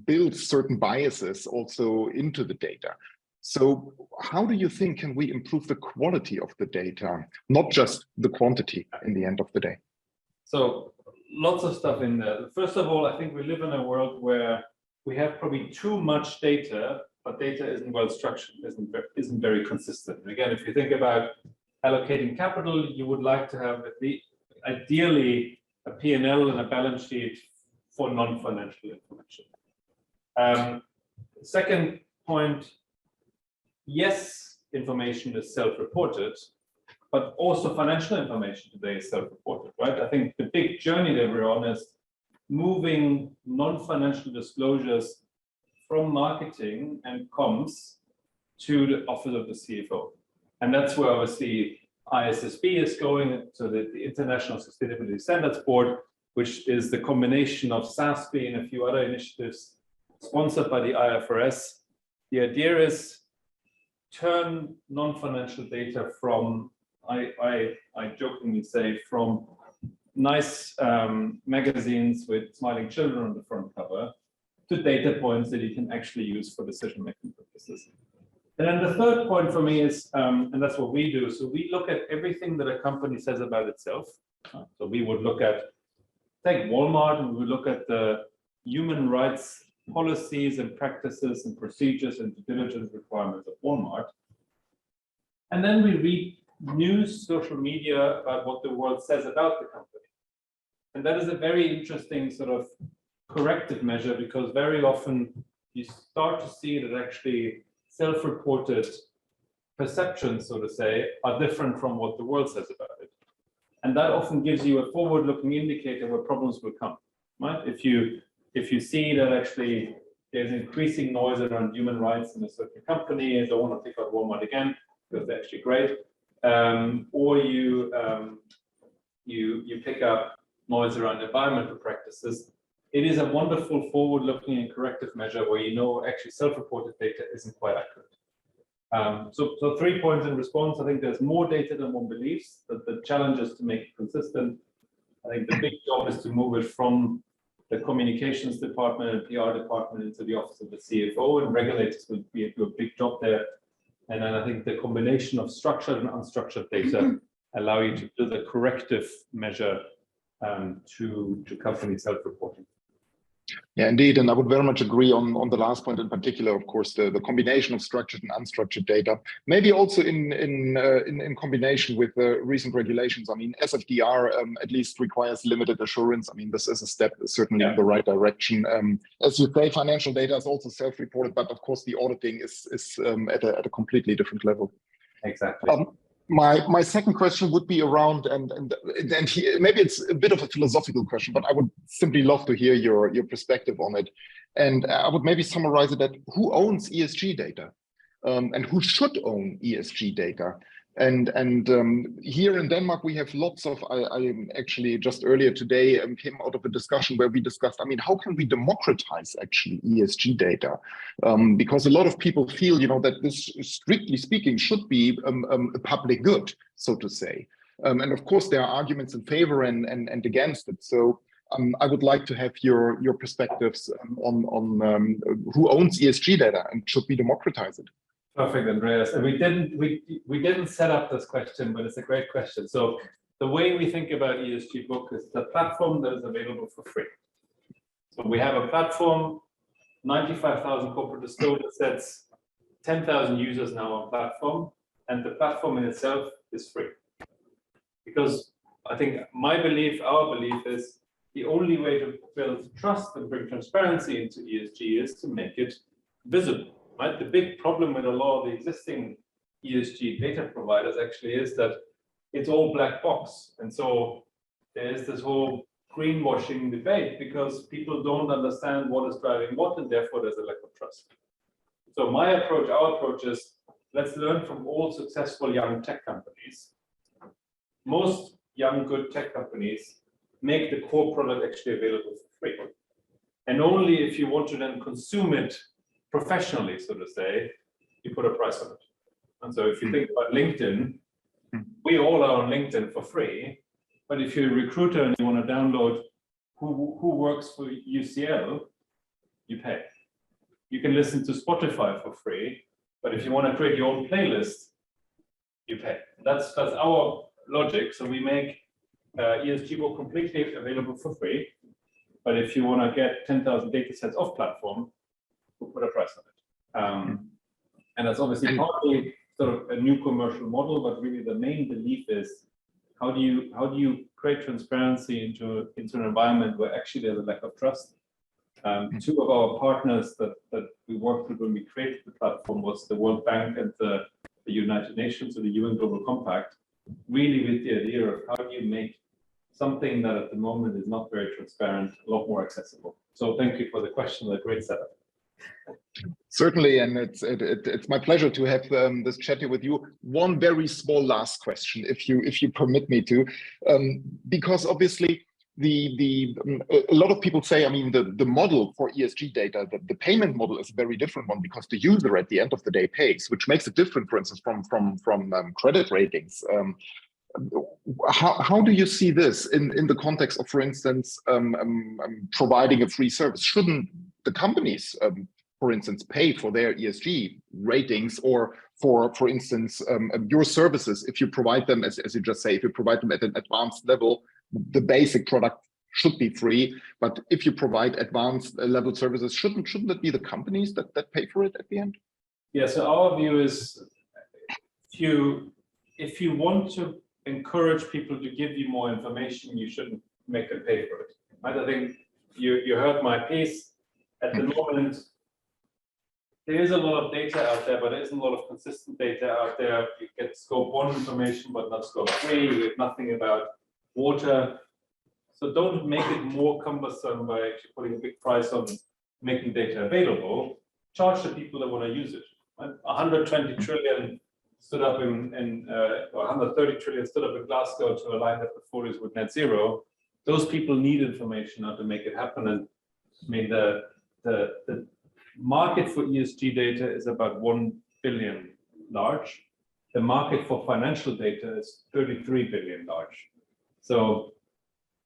builds certain biases also into the data. So how do you think can we improve the quality of the data, not just the quantity in the end of the day? So lots of stuff in there. First of all, I think we live in a world where we have probably too much data, but data isn't well structured, isn't very consistent. Again, if you think about allocating capital, you would like to have ideally a P&L and a balance sheet for non-financial information. Second point, yes, information is self-reported, but also financial information today is self-reported, right? I think the big journey that we're on is moving non-financial disclosures from marketing and comms to the office of the CFO. And that's where obviously ISSB is going, so the International Sustainability Standards Board, which is the combination of SASB and a few other initiatives sponsored by the IFRS. The idea is turn non-financial data from, I jokingly say, from nice magazines with smiling children on the front cover to data points that you can actually use for decision-making purposes. And then the third point for me is, and that's what we do, so we look at everything that a company says about itself. So we would look at, take Walmart, and we would look at the human rights policies and practices and procedures and due diligence requirements of Walmart. And then we read news, social media about what the world says about the company. And that is a very interesting sort of corrective measure, because very often you start to see that actually self-reported perceptions, so to say, are different from what the world says about it. And that often gives you a forward-looking indicator where problems will come, right? If you see that actually there's increasing noise around human rights in a certain company, I don't want to pick out Walmart again, because they're actually great, or you pick up noise around environmental practices, it is a wonderful forward-looking and corrective measure where you know actually self-reported data isn't quite accurate. So 3 points in response. I think there's more data than one believes, that the challenge is to make it consistent. I think the big job is to move it from the communications department and PR department into the office of the CFO, and regulators will do a big job there. And then I think the combination of structured and unstructured data allow you to do the corrective measure to company self-reporting. Yeah, indeed, and I would very much agree on the last point in particular. Of course, the combination of structured and unstructured data, maybe also in combination with recent regulations. I mean, SFDR at least requires limited assurance. I mean, this is a step certainly in the right direction. As you say, financial data is also self-reported, but of course, the auditing is at a completely different level. Exactly. My second question would be around, and maybe it's a bit of a philosophical question, but I would simply love to hear your perspective on it. And I would maybe summarize it that who owns ESG data, and who should own ESG data? And here in Denmark, we have lots of, I actually just earlier today came out of a discussion where we discussed, I mean, how can we democratize actually ESG data? Because a lot of people feel, you know, that this, strictly speaking, should be a public good, so to say. And of course, there are arguments in favor and against it. So I would like to have your perspectives on who owns ESG data and should we democratize it? Perfect, Andreas. And we didn't set up this question, but it's a great question. So the way we think about ESG Book is the platform that is available for free. So we have a platform, 95,000 corporate disclosure sets, 10,000 users now on platform, and the platform in itself is free. Because I think my belief, our belief is the only way to build trust and bring transparency into ESG is to make it visible. Right? The big problem with a lot of the existing ESG data providers actually is that it's all black box. And so there is this whole greenwashing debate because people don't understand what is driving what, and therefore there's a lack of trust. So my approach, our approach is, let's learn from all successful young tech companies. Most young, good tech companies make the core product actually available for free. And only if you want to then consume it professionally, so to say, you put a price on it. And so if you think about LinkedIn, we all are on LinkedIn for free, but if you're a recruiter and you want to download who works for UCL, you pay. You can listen to Spotify for free, but if you want to create your own playlist, you pay. That's our logic. So we make ESG Book completely available for free, but if you want to get 10,000 data sets off platform, we'll put a price on it. And that's obviously partly sort of a new commercial model, but really the main belief is how do you create transparency into an environment where actually there's a lack of trust. Two of our partners that we worked with when we created the platform was the World Bank and the United Nations, or the UN Global Compact, really with the idea of how do you make something that at the moment is not very transparent a lot more accessible. So thank you for the question, a great setup. Certainly, and it's my pleasure to have this chat here with you. One very small last question, if you permit me to, because obviously a lot of people say, I mean, the model for ESG data, the payment model is a very different one because the user at the end of the day pays, which makes it different, for instance, from credit ratings. How do you see this in the context of, for instance, providing a free service? Shouldn't the companies, for instance, pay for their ESG ratings, or for instance, your services, if you provide them, as you just say, if you provide them at an advanced level, the basic product should be free. But if you provide advanced level services, shouldn't it be the companies that pay for it at the end? Yeah, so our view is if you want to encourage people to give you more information, you shouldn't make them pay for it. Right? I think you heard my piece. At the moment, there is a lot of data out there, but there isn't a lot of consistent data out there. You get scope 1 information, but not scope 3. You get nothing about water. So don't make it more cumbersome by actually putting a big price on making data available. Charge the people that want to use it. 120 trillion stood up or 130 trillion stood up in Glasgow to align their portfolios with net zero. Those people need information how to make it happen. And I mean, the market for ESG data is about 1 billion large. The market for financial data is 33 billion large. So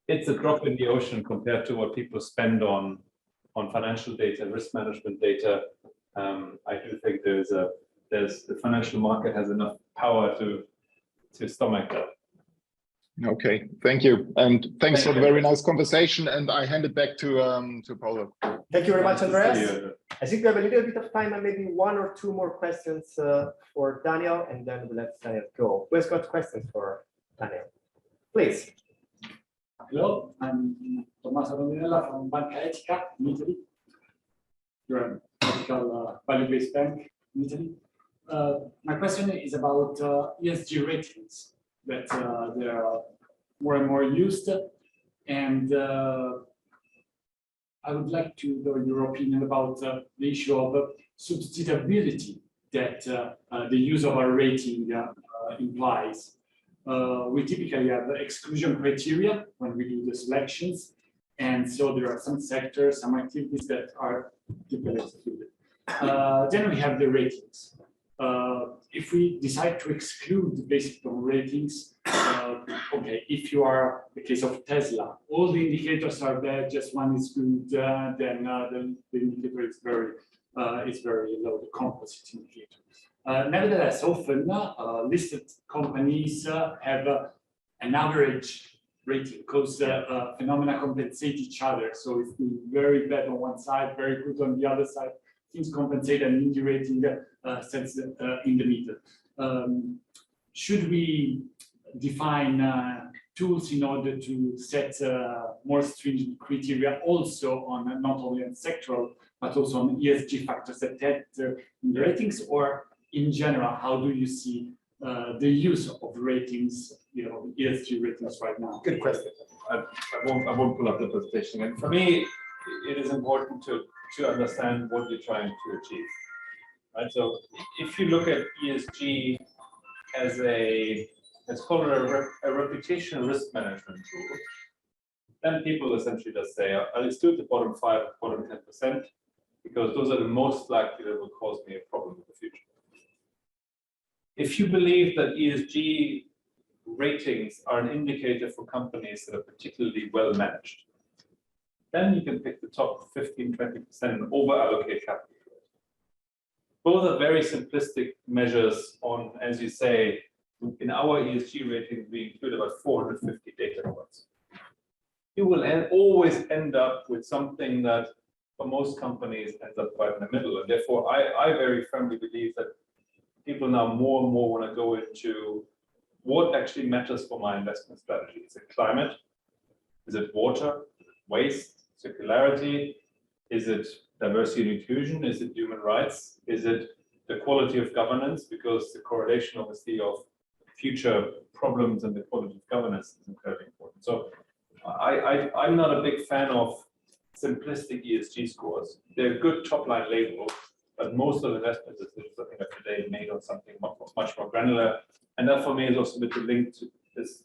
it's a drop in the ocean compared to what people spend on financial data, risk management data. I do think the financial market has enough power to stomach that. Okay, thank you, and thanks for the very nice conversation. And I hand it back to Paolo. Thank you very much, Andreas. I think we have a little bit of time and maybe 1 or 2 more questions for Daniel, and then we'll let Daniel go. Who has got questions for Daniel? Please. Hello, I'm Tommaso Rondinella from Banca Etica in Italy. You're an ethical value-based bank in Italy. My question is about ESG ratings, that they are more and more used, and I would like to know your opinion about the issue of substitutability that the use of a rating implies. We typically have exclusion criteria when we do the selections, and so there are some sectors, some activities that are typically excluded. Then we have the ratings. If we decide to exclude based on ratings, okay, if you are the case of Tesla, all the indicators are bad, just one is good, then the indicator is very low, the composite indicator. Nevertheless, often listed companies have an average rating because phenomena compensate each other. So if we're very bad on one side, very good on the other side, things compensate, and indie rating sets in the middle. Should we define tools in order to set more stringent criteria also on not only on sectoral but also on ESG factors that in the ratings, or in general, how do you see the use of ratings, ESG ratings right now? Good question. I won't pull up the presentation. And for me, it is important to understand what you're trying to achieve. Right? So if you look at ESG as let's call it a reputational risk management tool, then people essentially just say, I'll exclude the bottom 5, bottom 10%, because those are the most likely that will cause me a problem in the future. If you believe that ESG ratings are an indicator for companies that are particularly well managed, then you can pick the top 15, 20% and over-allocate capital. Both are very simplistic measures on, as you say, in our ESG ratings, we include about 450 data points. You will always end up with something that, for most companies, ends up right in the middle. And therefore, I very firmly believe that people now more and more want to go into what actually matters for my investment strategy. Is it climate? Is it water? Waste? Circularity? Is it diversity and inclusion? Is it human rights? Is it the quality of governance? Because the correlation, obviously, of future problems and the quality of governance is incredibly important. So I'm not a big fan of simplistic ESG scores. They're good top-line labels, but most of the investment decisions, I think, are today made on something much more granular. And that, for me, is also a bit linked to this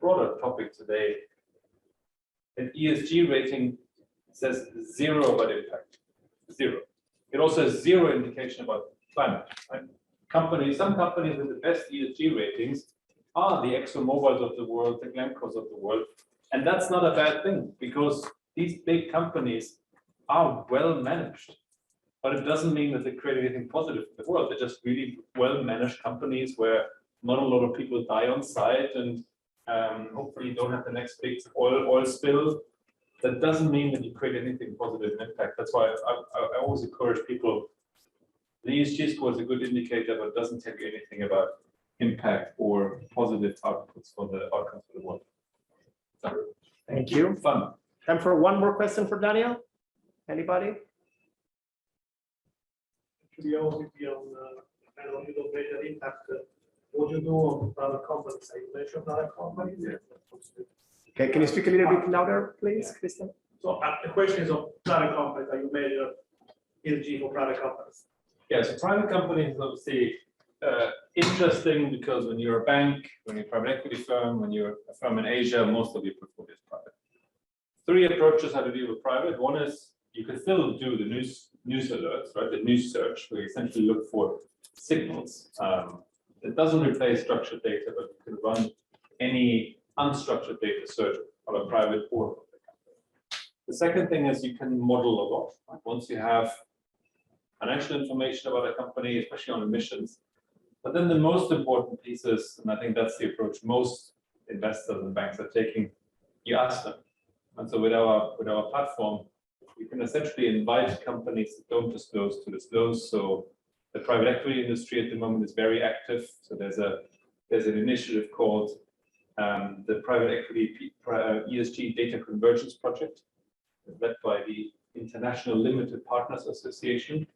broader topic today. An ESG rating says 0 about impact, 0. It also has 0 indication about climate. Right? Some companies with the best ESG ratings are the ExxonMobils of the world, the Glencores of the world, and that's not a bad thing, because these big companies are well managed. But it doesn't mean that they create anything positive in the world. They're just really well managed companies where not a lot of people die on site, and hopefully you don't have the next big oil spill. That doesn't mean that you create anything positive in impact. That's why I always encourage people. The ESG score is a good indicator, but it doesn't tell you anything about impact or positive outputs for the outcomes for the world. So, Thank you. Fun. Time for one more question for Daniel. Anybody? Curiosity on kind of little greater impact. What you do on private companies? You mentioned private companies. Okay, can you speak a little bit louder, please, Christian? So the question is on private companies. Are you measure ESG for private companies? Yeah, so private companies is obviously interesting because when you're a bank, when you're a private equity firm, when you're a firm in Asia, most of your portfolio is private. Three approaches how to deal with private. One is you can still do the news alerts, right? The news search, where you essentially look for signals. It doesn't replace structured data, but you can run any unstructured data search on a private or public company. The second thing is you can model a lot. Right? Once you have financial information about a company, especially on emissions. But then the most important piece is, and I think that's the approach most investors and banks are taking, you ask them. And so with our platform, you can essentially invite companies that don't disclose to disclose. So the private equity industry at the moment is very active. So there's an initiative called the Private Equity ESG Data Convergence Project, led by the International Limited Partners Association,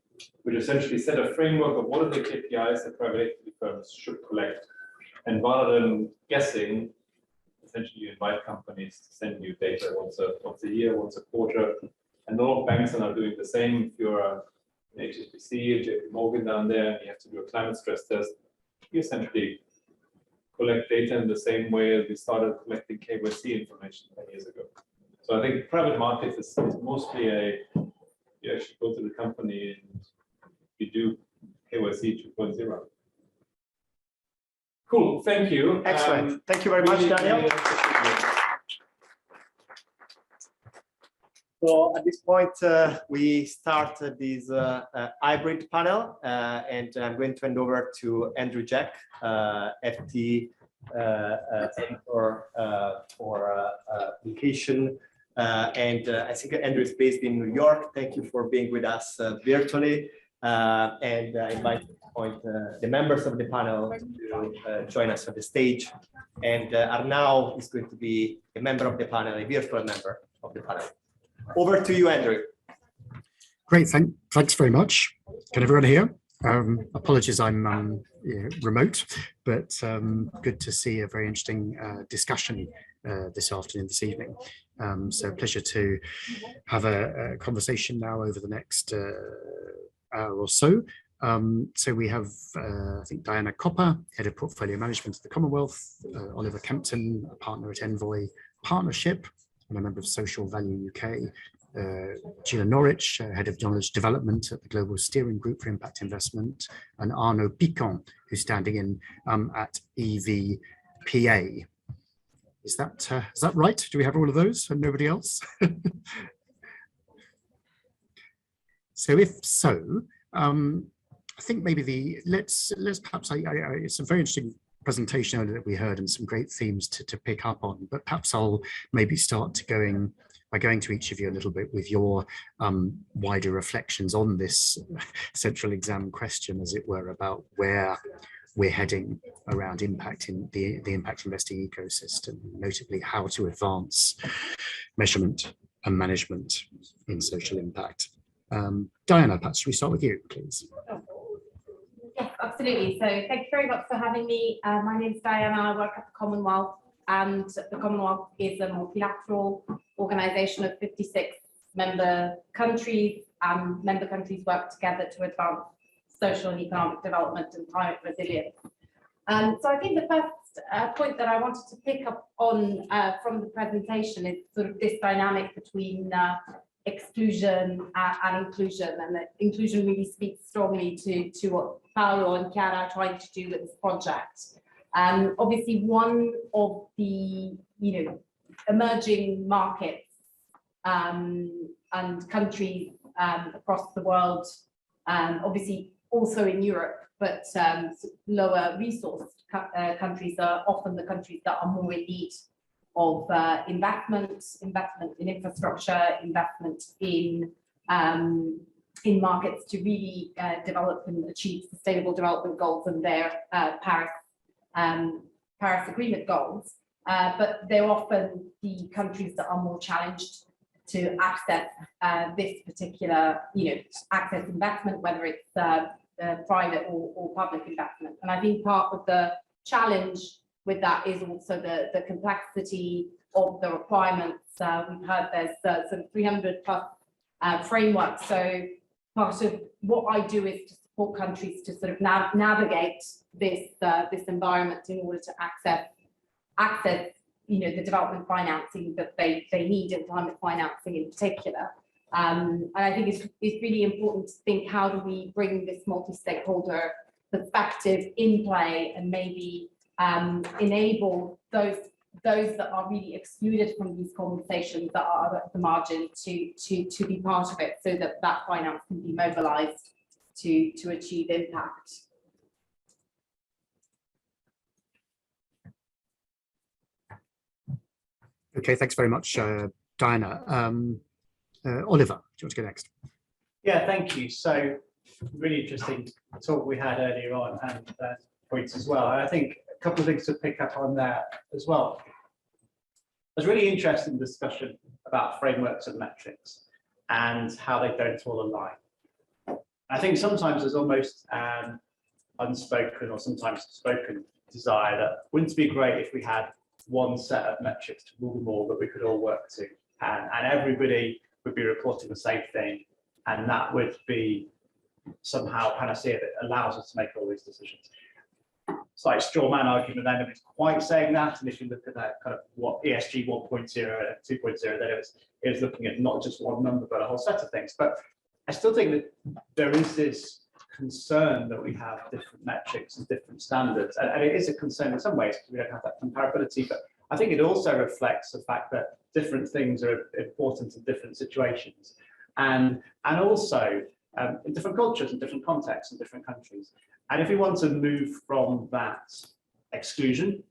which essentially set a framework of what are the KPIs that private equity firms should collect. And rather than guessing, essentially you invite companies to send you data once a year, once a quarter. And a lot of banks are now doing the same. If you're an HSBC, JP Morgan down there, and you have to do a climate stress test, you essentially collect data in the same way as we started collecting KYC information 10 years ago. So I think private markets is mostly you actually go to the company and you do KYC 2.0. Cool, thank you. Excellent. Thank you very much, Daniel. So at this point, we start this hybrid panel, and I'm going to hand over to Andrew Jack, FT for application. And I think Andrew is based in New York. Thank you for being with us virtually. And I invite at this point the members of the panel to join us on the stage. And Arnau is going to be a member of the panel, a virtual member of the panel. Over to you, Andrew. Great, thanks very much. Can everyone hear? Apologies, I'm remote, but good to see a very interesting discussion this afternoon, this evening. So pleasure to have a conversation now over the next hour or so. So we have, I think, Diana Copper, Head of Portfolio Management at the Commonwealth, Oliver Kempton, a partner at Envoy Partnership, and a member of Social Value UK, Gina Norwich, Head of Knowledge Development at the Global Steering Group for Impact Investment, and Arnaud Piquant, who's standing in at EVPA. Is that right? Do we have all of those and nobody else? So if so, I think maybe let's perhaps it's a very interesting presentation earlier that we heard and some great themes to pick up on, but perhaps I'll maybe start by going to each of you a little bit with your wider reflections on this central exam question, as it were, about where we're heading around impact in the impact investing ecosystem, notably how to advance measurement and management in social impact. Diana, perhaps we start with you, please. Yes, absolutely. So thank you very much for having me. My name is Diana. I work at the Commonwealth, and the Commonwealth is a multilateral organization of 56 member countries. Member countries work together to advance social and economic development and climate resilience. So I think the first point that I wanted to pick up on from the presentation is sort of this dynamic between exclusion and inclusion, and that inclusion really speaks strongly to what Paolo and Chiara are trying to do with this project. Obviously, one of the emerging markets and countries across the world, obviously also in Europe, but lower resourced countries are often the countries that are more in need of investment in infrastructure, investment in markets to really develop and achieve sustainable development goals and their Paris Paris Agreement goals, but they're often the countries that are more challenged to access this particular, access investment, whether it's private or public investment. And I think part of the challenge with that is also the complexity of the requirements. We've heard there's some 300 plus frameworks. So part of what I do is to support countries to sort of navigate this environment in order to access the development financing that they need, and climate financing in particular. And I think it's really important to think, how do we bring this multi-stakeholder perspective in play, and maybe enable those that are really excluded from these conversations, that are at the margin, to be part of it, so that finance can be mobilized to achieve impact. Okay, thanks very much, Diana. Oliver, do you want to go next? Yeah, thank you. So really interesting talk we had earlier on, and points as well. And I think a couple of things to pick up on there as well. There's really interesting discussion about frameworks and metrics and how they don't all align. I think sometimes there's almost an unspoken or sometimes spoken desire that wouldn't it be great if we had one set of metrics to rule them all that we could all work to, and everybody would be reporting the same thing, and that would be somehow panacea that allows us to make all these decisions. It's like straw man argument then, and it's quite saying that. And if you look at that kind of what ESG 1.0 and 2.0, then it was looking at not just one number but a whole set of things. But I still think that there is this concern that we have different metrics and different standards, and it is a concern in some ways because we don't have that comparability. But I think it also reflects the fact that different things are important in different situations, and also in different cultures and different contexts and different countries. And if we want to move from that exclusion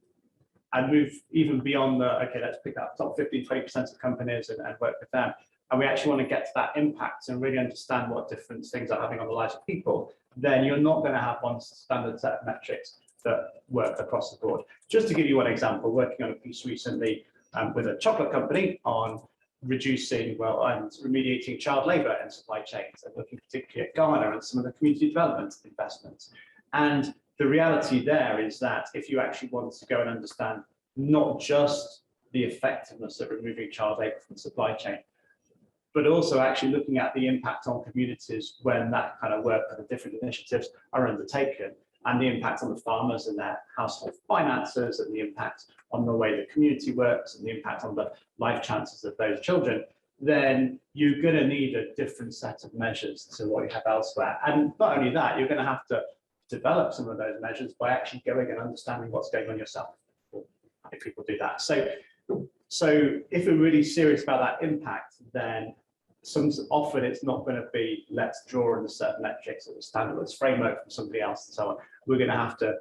and move even beyond the, okay, let's pick up top 15-20% of companies and work with them, and we actually want to get to that impact and really understand what different things are having on the lives of people, then you're not going to have one standard set of metrics that work across the board. Just to give you one example, working on a piece recently with a chocolate company on reducing, and remediating child labour in supply chains, and looking particularly at Ghana and some of the community development investments. And the reality there is that if you actually want to go and understand not just the effectiveness of removing child labour from the supply chain, but also actually looking at the impact on communities when that kind of work and the different initiatives are undertaken, and the impact on the farmers and their household finances, and the impact on the way the community works, and the impact on the life chances of those children, then you're going to need a different set of measures to what you have elsewhere. And not only that, you're going to have to develop some of those measures by actually going and understanding what's going on yourself, if people do that. So if we're really serious about that impact, then often it's not going to be, let's draw in a set of metrics or a standardized framework from somebody else and so on. We're going to have to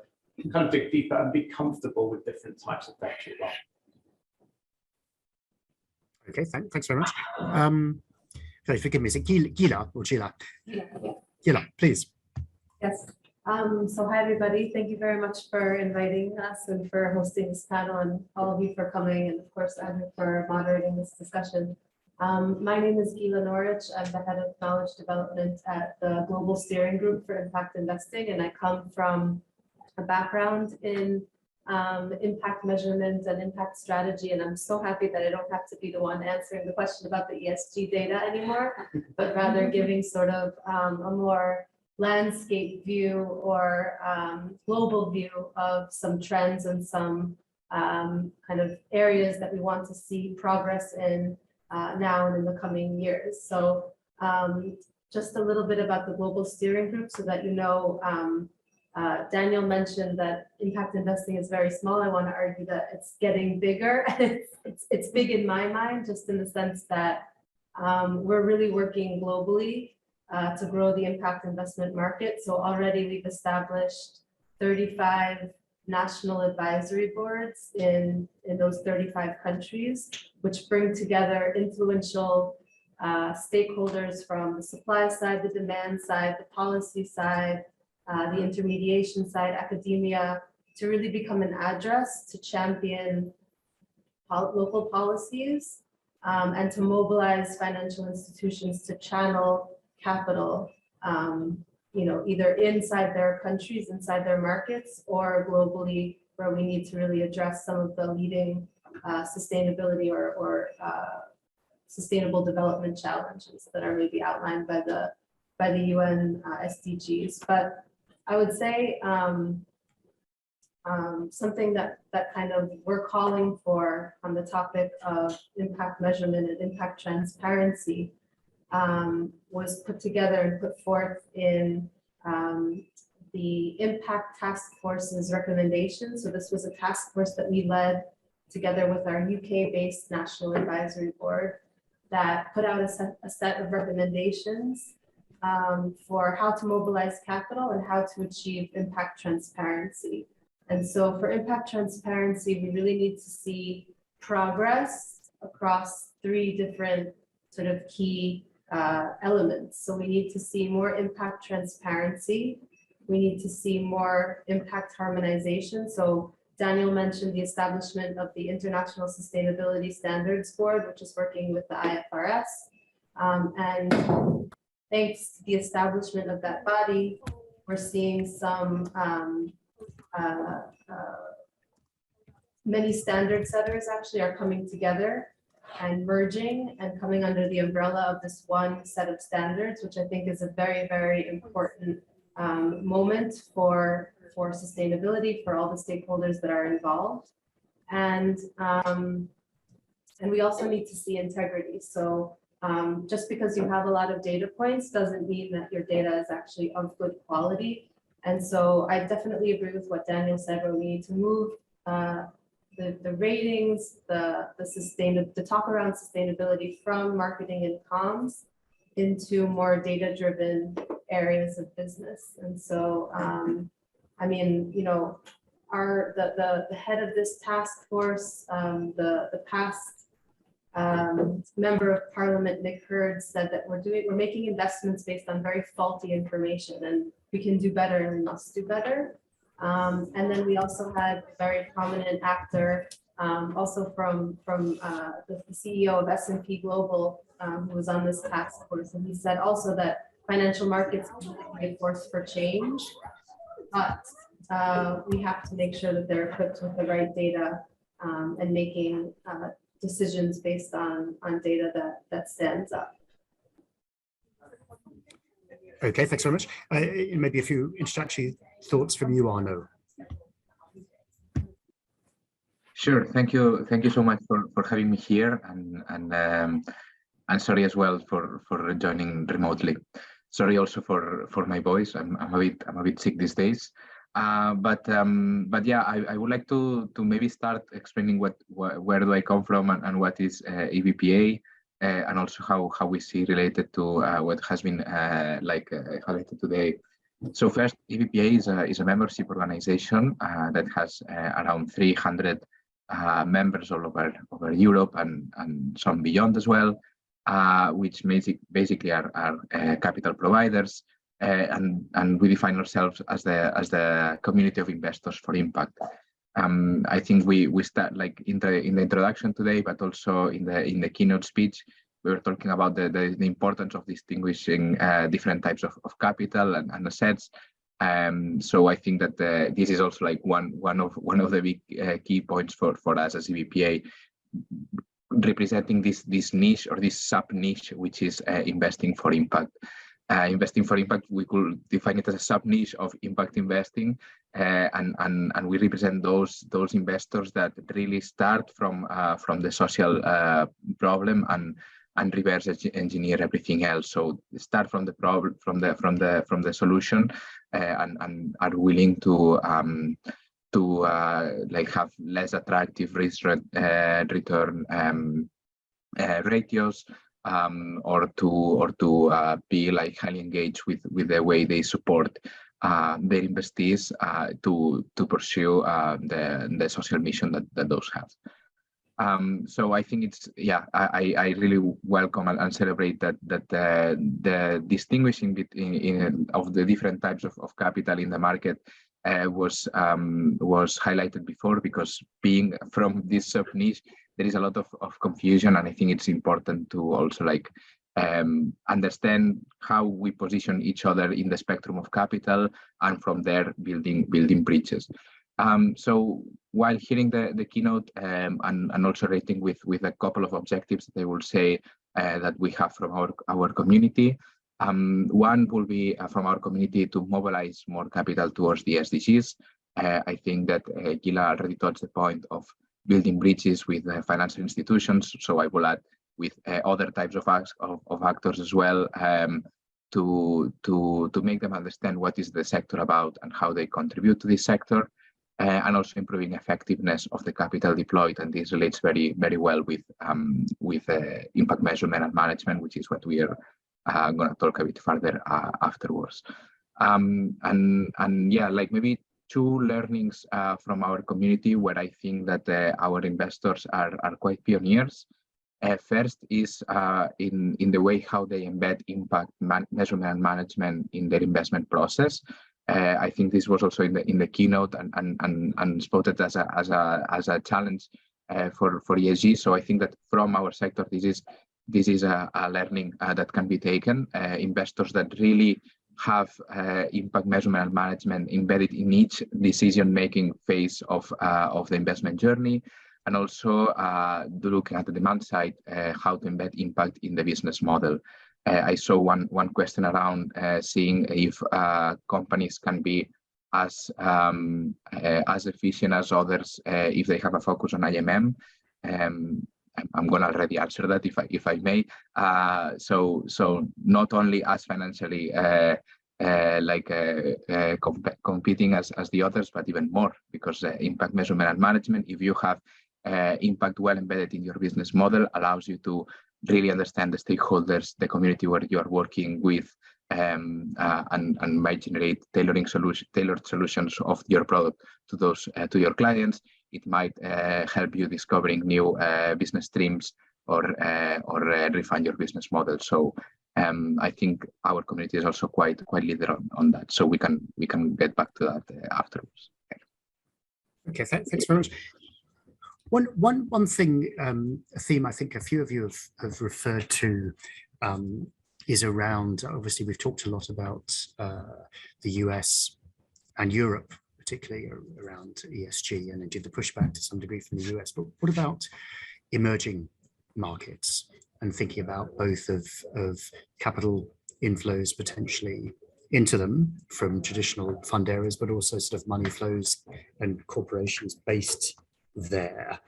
kind of dig deeper and be comfortable with different types of data as well. Okay, thanks very much. Sorry, forgive me, is it Gila or Gila? Gila, please. Yes. So hi everybody, thank you very much for inviting us and for hosting this panel, and all of you for coming, and of course Andrew for moderating this discussion. My name is Gila Norwich. I'm the head of knowledge development at the Global Steering Group for Impact Investing, and I come from a background in impact measurement and impact strategy, and I'm so happy that I don't have to be the one answering the question about the ESG data anymore, but rather giving sort of a more landscape view or global view of some trends and some kind of areas that we want to see progress in now and in the coming years. So just a little bit about the Global Steering Group so that you know, Daniel mentioned that impact investing is very small. I want to argue that it's getting bigger. It's big in my mind, just in the sense that we're really working globally to grow the impact investment market. So already we've established 35 national advisory boards in those 35 countries, which bring together influential stakeholders from the supply side, the demand side, the policy side, the intermediation side, academia, to really become an address to champion local policies and to mobilize financial institutions to channel capital, either inside their countries, inside their markets, or globally, where we need to really address some of the leading sustainability or sustainable development challenges that are maybe outlined by the UN SDGs. But I would say something that kind of we're calling for on the topic of impact measurement and impact transparency was put together and put forth in the Impact Task Force's recommendations. So this was a task force that we led together with our UK-based National Advisory Board that put out a set of recommendations for how to mobilize capital and how to achieve impact transparency. And so for impact transparency, we really need to see progress across 3 different sort of key elements. So we need to see more impact transparency. We need to see more impact harmonization. So Daniel mentioned the establishment of the International Sustainability Standards Board, which is working with the IFRS. And thanks to the establishment of that body, we're seeing some many standard setters actually are coming together and merging and coming under the umbrella of this one set of standards, which I think is a very, very important moment for sustainability, for all the stakeholders that are involved. And we also need to see integrity. So just because you have a lot of data points doesn't mean that your data is actually of good quality. And so I definitely agree with what Daniel said, where we need to move the ratings, the talk around sustainability from marketing and comms into more data-driven areas of business. And so, I mean, the head of this task force, the past member of Parliament, Nick Hurd, said that we're making investments based on very faulty information, and we can do better and we must do better. And then we also had a very prominent actor, also from the CEO of S&P Global, who was on this task force, and he said also that financial markets can be a force for change, but we have to make sure that they're equipped with the right data and making decisions based on data that stands up. Okay, thanks very much. Maybe a few introductory thoughts from you, Arno. Sure, thank you so much for having me here, and sorry as well for joining remotely. Sorry also for my voice. I'm a bit sick these days. But yeah, I would like to maybe start explaining where do I come from and what is EBPA, and also how we see related to what has been highlighted today. So first, EBPA is a membership organization that has around 300 members all over Europe and some beyond as well, which basically are capital providers. And we define ourselves as the community of investors for impact. I think we start like in the introduction today, but also in the keynote speech, we were talking about the importance of distinguishing different types of capital and assets. So I think that this is also like one of the big key points for us as EBPA, representing this niche or this sub niche, which is investing for impact. Investing for impact, we could define it as a sub niche of impact investing, and we represent those investors that really start from the social problem and reverse engineer everything else. So start from the problem, from the solution, and are willing to like have less attractive risk return ratios. Or to be like highly engaged with the way they support their investees to pursue the social mission that those have. So I think it's, yeah, I really welcome and celebrate that the distinguishing between of the different types of capital in the market was highlighted before, because being from this sub niche, there is a lot of confusion, and I think it's important to also like understand how we position each other in the spectrum of capital, and from there building bridges. So while hearing the keynote and also rating with a couple of objectives, they will say that we have from our community. One will be from our community to mobilize more capital towards the SDGs. I think that Gila already touched the point of building bridges with financial institutions. So I will add with other types of actors as well, to make them understand what is the sector about and how they contribute to this sector, and also improving effectiveness of the capital deployed. And this relates very, very well with impact measurement and management, which is what we are going to talk a bit further afterwards. And yeah, like maybe two learnings from our community where I think that our investors are quite pioneers. First is in the way how they embed impact measurement and management in their investment process. I think this was also in the keynote and spotted as a challenge for ESG. So I think that from our sector, this is a learning that can be taken. Investors that really have impact measurement and management embedded in each decision-making phase of the investment journey, and also looking at the demand side, how to embed impact in the business model. I saw one question around seeing if companies can be as efficient as others if they have a focus on IMM. I'm going to already answer that if I may. So not only as financially competing as the others, but even more, because impact measurement and management, if you have impact well embedded in your business model, allows you to really understand the stakeholders, the community where you are working with, and might generate tailored solutions of your product to those to your clients. It might help you discovering new business streams or refine your business model. So I think our community is also quite leader on that. So we can get back to that afterwards. Okay, thanks very much. One thing, a theme I think a few of you have referred to is around, obviously we've talked a lot about the US and Europe, particularly around ESG, and indeed the pushback to some degree from the US. But what about emerging markets, and thinking about both of capital inflows potentially into them from traditional fund areas, but also sort of money flows and corporations based there?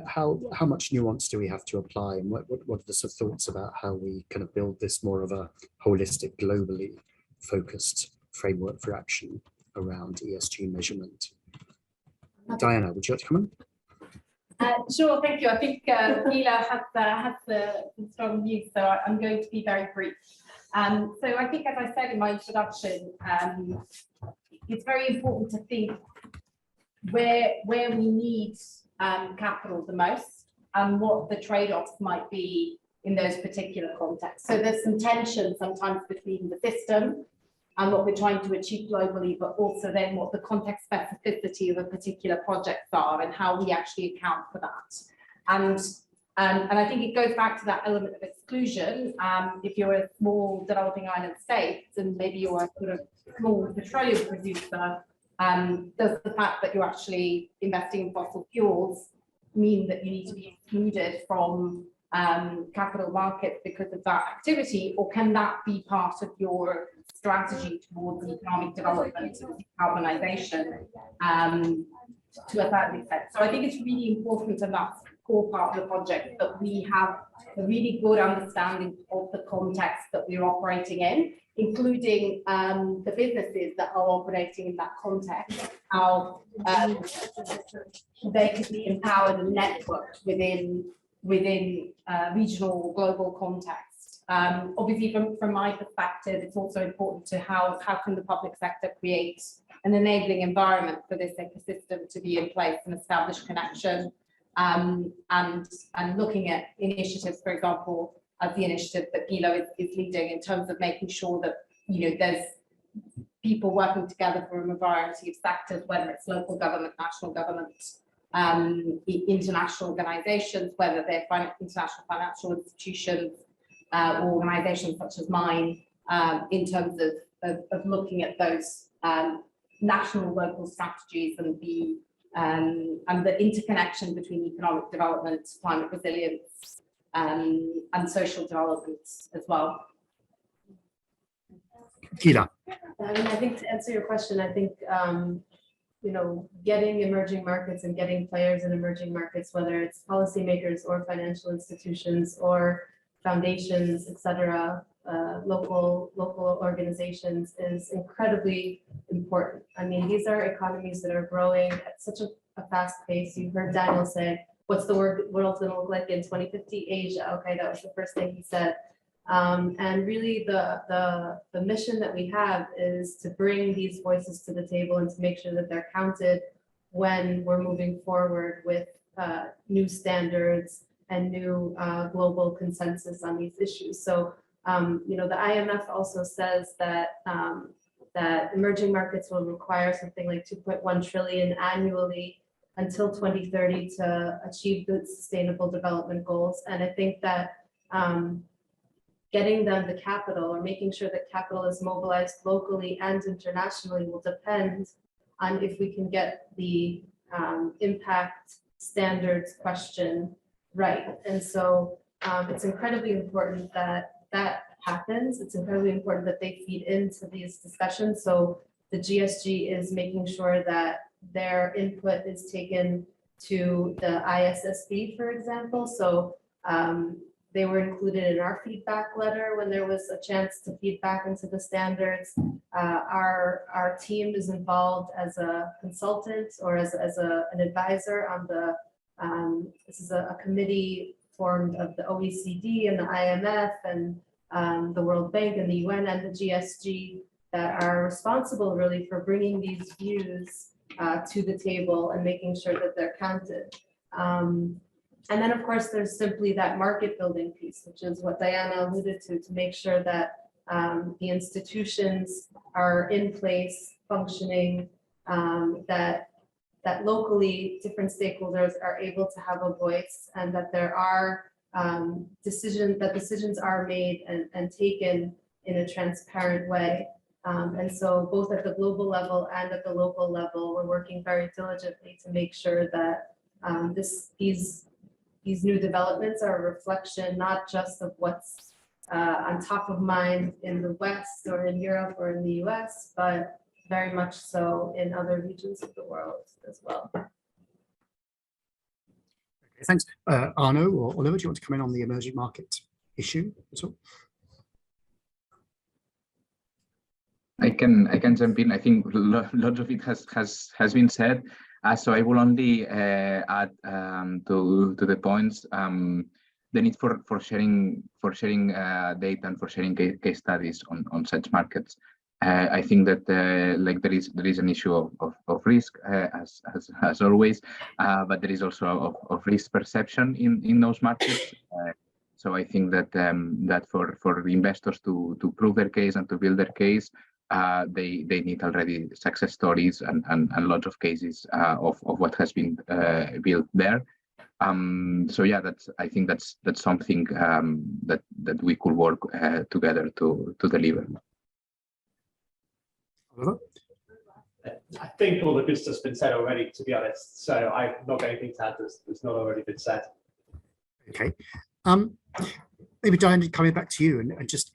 How much nuance do we have to apply, and what are the sort of thoughts about how we kind of build this more of a holistic, globally focused framework for action around ESG measurement? Diana, would you like to come in? Sure, thank you. I think Klier has the strong views, so I'm going to be very brief. So I think, as I said in my introduction, it's very important to think where we need capital the most, and what the trade-offs might be in those particular contexts. So there's some tension sometimes between the system and what we're trying to achieve globally, but also then what the context specificity of a particular projects are and how we actually account for that. And I think it goes back to that element of exclusion. If you're a small developing island state, and maybe you're a sort of small petroleum producer, does the fact that you're actually investing in fossil fuels mean that you need to be excluded from capital markets because of that activity, or can that be part of your strategy towards economic development and decarbonization to a certain extent? So I think it's really important, and that's core part of the project, that we have a really good understanding of the context that we're operating in, including the businesses that are operating in that context, how they could be empowered and networked within regional or global context. Obviously, from my perspective, it's also important to how can the public sector create an enabling environment for this ecosystem to be in place and establish connection, and looking at initiatives, for example, as the initiative that Gila is leading, in terms of making sure that there's people working together from a variety of sectors, whether it's local government, national government, international organizations, whether they're international financial institutions, or organizations such as mine, in terms of looking at those national local strategies and the interconnection between economic development, climate resilience, and social development as well. Klier. I mean, I think to answer your question, I think getting emerging markets and getting players in emerging markets, whether it's policymakers or financial institutions or foundations, etc., local organizations, is incredibly important. I mean, these are economies that are growing at such a fast pace. You heard Daniel say, what's the world going to look like in 2050? Asia. Okay, that was the first thing he said. And really the mission that we have is to bring these voices to the table and to make sure that they're counted when we're moving forward with new standards and new global consensus on these issues. So, the IMF also says that that emerging markets will require something like 2.1 trillion annually until 2030 to achieve the sustainable development goals. And I think that getting them the capital, or making sure that capital is mobilized locally and internationally, will depend on if we can get the impact standards question right. And so it's incredibly important that that happens. It's incredibly important that they feed into these discussions. So the GSG is making sure that their input is taken to the ISSB, for example. So they were included in our feedback letter when there was a chance to feed back into the standards. Our team is involved as a consultant or as an advisor on the, this is a committee formed of the OECD and the IMF and the World Bank and the UN and the GSG that are responsible really for bringing these views to the table and making sure that they're counted. And then, of course, there's simply that market building piece, which is what Diana alluded to make sure that the institutions are in place, functioning, that locally different stakeholders are able to have a voice, and that there are decisions are made and taken in a transparent way. And so both at the global level and at the local level, we're working very diligently to make sure that these new developments are a reflection not just of what's on top of mind in the West or in Europe or in the US, but very much so in other regions of the world as well. Thanks. Arno or Oliver, do you want to come in on the emerging market issue at all? I can jump in. I think lots of it has been said. So I will only add to the points the need for sharing data and for sharing case studies on such markets. I think that there is an issue of risk as always, but there is also of risk perception in those markets. So I think that that for the investors to prove their case and to build their case, they need already success stories and lots of cases of what has been built there. So yeah, I think that's something that we could work together to deliver. I think all the good stuff's been said already, to be honest. So I've not got anything to add that's not already been said. Okay. Maybe Diane, coming back to you and just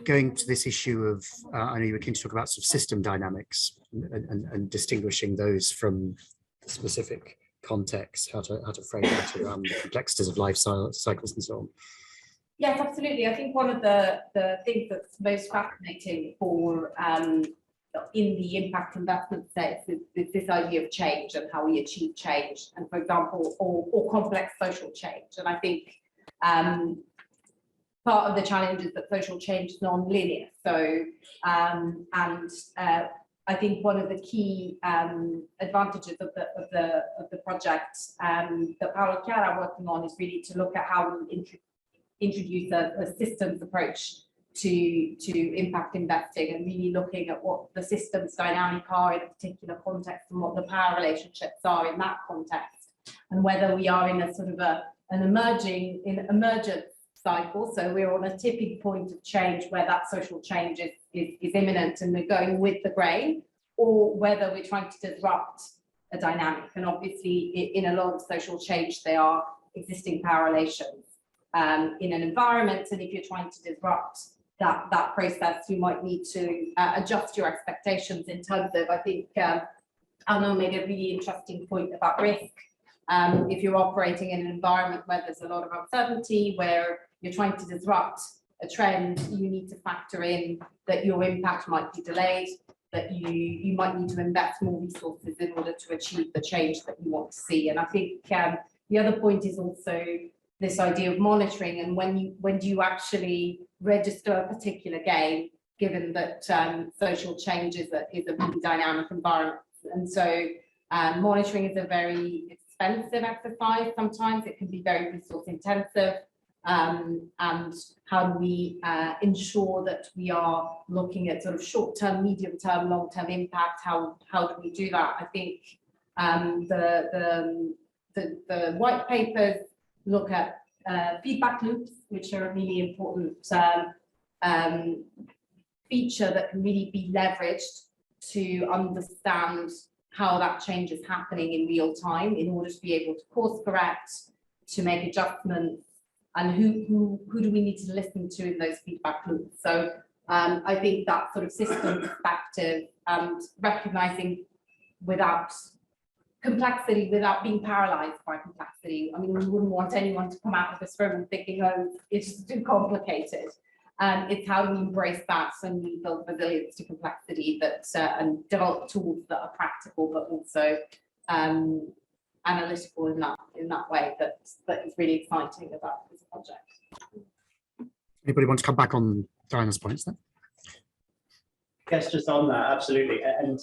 going to this issue of, I know you were keen to talk about sort of system dynamics and distinguishing those from the specific context, how to frame that around the complexities of life cycles and so on. Yes, absolutely. I think one of the things that's most fascinating for in the impact investment space is this idea of change and how we achieve change, and for example, or complex social change. And I think part of the challenge is that social change is non-linear. So, I think one of the key advantages of the project that Paolo and Klier are working on is really to look at how we introduce a systems approach to impact investing and really looking at what the systems dynamic are in a particular context and what the power relationships are in that context, and whether we are in a sort of an emergent cycle. So we're on a tipping point of change where that social change is imminent and we're going with the grain, or whether we're trying to disrupt a dynamic. And obviously in a lot of social change, there are existing power relations in an environment. And if you're trying to disrupt that process, you might need to adjust your expectations in terms of, I think Arno made a really interesting point about risk. If you're operating in an environment where there's a lot of uncertainty, where you're trying to disrupt a trend, you need to factor in that your impact might be delayed, that you might need to invest more resources in order to achieve the change that you want to see. And I think the other point is also this idea of monitoring, and when do you actually register a particular gain, given that social change is a really dynamic environment. And so monitoring is a very expensive exercise. Sometimes it can be very resource intensive. And how do we ensure that we are looking at sort of short-term, medium-term, long-term impact? How do we do that? I think the white papers look at feedback loops, which are a really important feature that can really be leveraged to understand how that change is happening in real time in order to be able to course correct, to make adjustments, and who do we need to listen to in those feedback loops. So I think that sort of system perspective and recognizing without complexity, without being paralyzed by complexity. I mean, we wouldn't want anyone to come out of this room thinking, oh, it's too complicated. It's how do we embrace that and we build resilience to complexity and develop tools that are practical, but also analytical in that way that is really exciting about this project. Anybody want to come back on Diana's points then? Yes, just on that, absolutely. And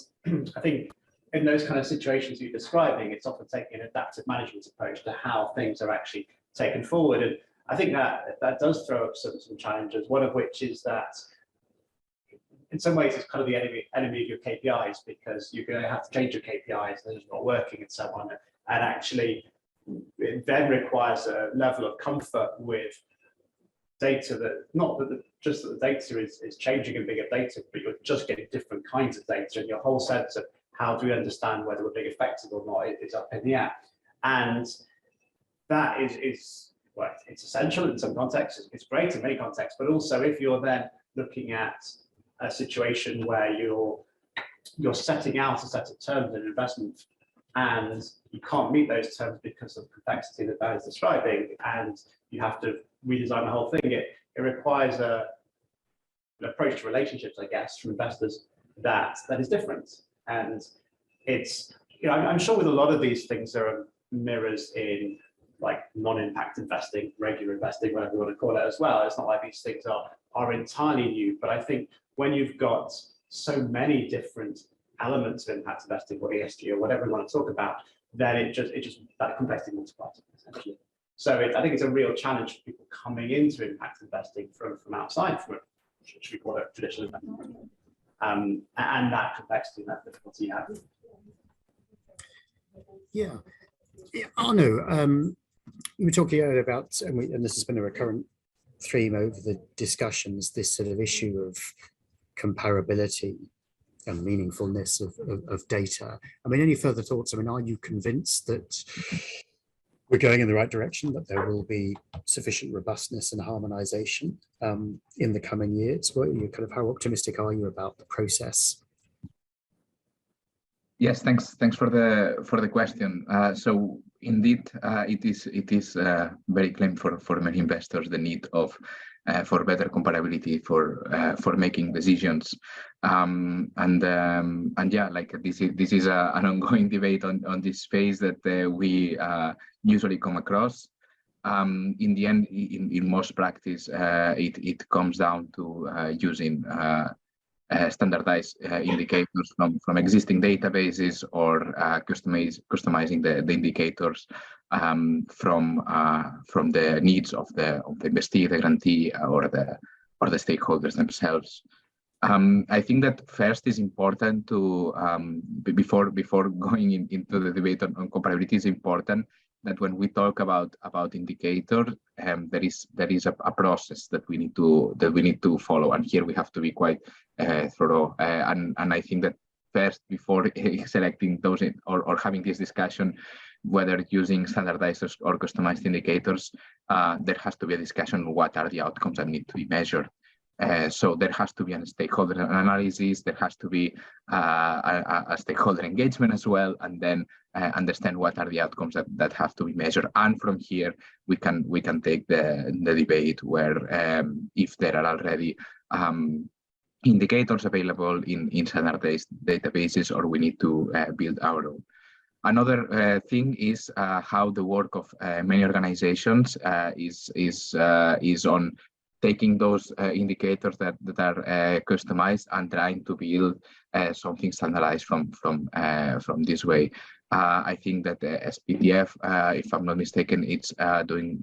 I think in those kind of situations you're describing, it's often taking an adaptive management approach to how things are actually taken forward. And I think that does throw up some challenges, one of which is that in some ways it's kind of the enemy of your KPIs, because you're going to have to change your KPIs and it's not working and so on. And actually it then requires a level of comfort with data that, not that just that the data is changing in bigger data, but you're just getting different kinds of data, and your whole sense of how do we understand whether we're being effective or not is up in the air. And that is well, it's essential in some contexts, it's great in many contexts, but also if you're then looking at a situation where you're setting out a set of terms in investment and you can't meet those terms because of the complexity that Ben is describing, and you have to redesign the whole thing, it requires an approach to relationships, I guess, from investors that is different. And it's, you know, I'm sure with a lot of these things there are mirrors in like non-impact investing, regular investing, whatever you want to call it as well. It's not like these things are entirely new, but I think when you've got so many different elements of impact investing or ESG or whatever you want to talk about, then it just that complexity multiplies essentially. So I think it's a real challenge for people coming into impact investing from outside, from should we call it traditional investing, and that complexity and that difficulty you have. Yeah, Arno, we were talking earlier about, and this has been a recurrent theme over the discussions, this sort of issue of comparability and meaningfulness of data. I mean, any further thoughts? I mean, are you convinced that we're going in the right direction, that there will be sufficient robustness and harmonization in the coming years? What are you how optimistic are you about the process? Yes, thanks for the question. So indeed, it is very clear for many investors the need of for better comparability for making decisions, and yeah, like this is an ongoing debate on this space that we usually come across. In the end, in most practice, it comes down to using standardized indicators from existing databases, or customizing the indicators from the needs of the investee, the grantee, or the stakeholders themselves. I think that first is important to, before going into the debate on comparability, is important that when we talk about indicators, there is a process that we need to follow, and here we have to be quite thorough. And I think that first, before selecting those or having this discussion, whether using standardized or customized indicators, there has to be a discussion on what are the outcomes that need to be measured. So there has to be a stakeholder analysis, there has to be a stakeholder engagement as well, and then understand what are the outcomes that have to be measured. And from here, we can take the debate where if there are already indicators available in standardized databases, or we need to build our own. Another thing is how the work of many organizations is on taking those indicators that are customized and trying to build something standardized from this way. I think that the SPDF, if I'm not mistaken, it's doing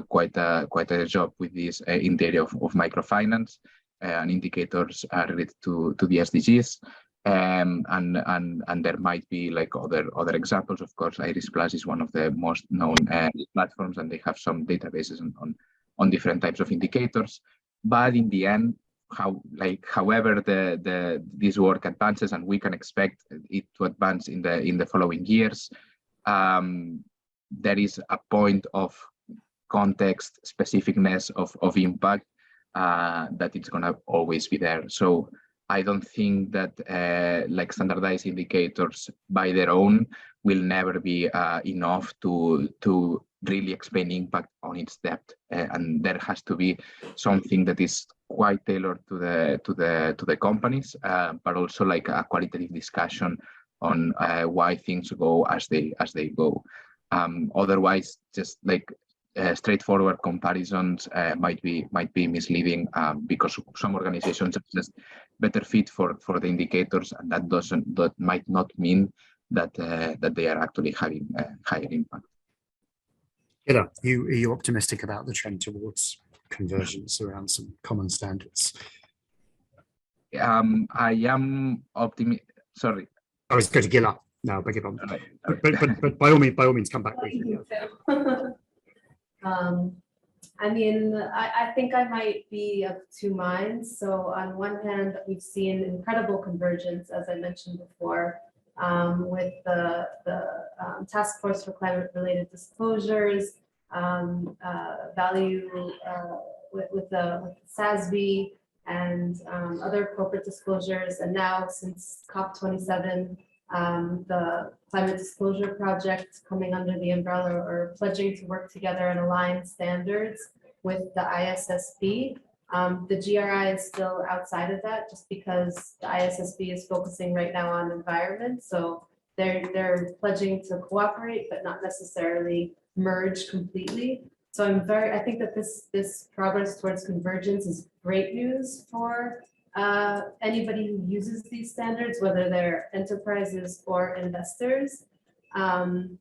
quite a job with this in the area of microfinance and indicators related to the SDGs. And there might be like other examples. Of course, Iris Plus is one of the most known platforms, and they have some databases on different types of indicators. But in the end, however this work advances, and we can expect it to advance in the following years, there is a point of context, specificness of impact that it's going to always be there. So I don't think that like standardized indicators by their own will never be enough to really explain impact on its depth, and there has to be something that is quite tailored to the companies, but also like a qualitative discussion on why things go as they go. Otherwise, just like straightforward comparisons might be misleading, because some organizations are just better fit for the indicators, and that might not mean that they are actually having higher impact. Are you optimistic about the trend towards convergence around some common standards? I am optimistic. Sorry. I was going to Gila. No, beg your pardon. But by all means, come back. I mean, I think I might be of two minds. So on one hand, we've seen incredible convergence, as I mentioned before, with the Task Force for Climate-Related Disclosures, value with the SASB and other corporate disclosures. And now since COP27, the Climate Disclosure Project coming under the umbrella or pledging to work together and align standards with the ISSB. The GRI is still outside of that just because the ISSB is focusing right now on environment. So they're pledging to cooperate, but not necessarily merge completely. So I think that this progress towards convergence is great news for anybody who uses these standards, whether they're enterprises or investors. And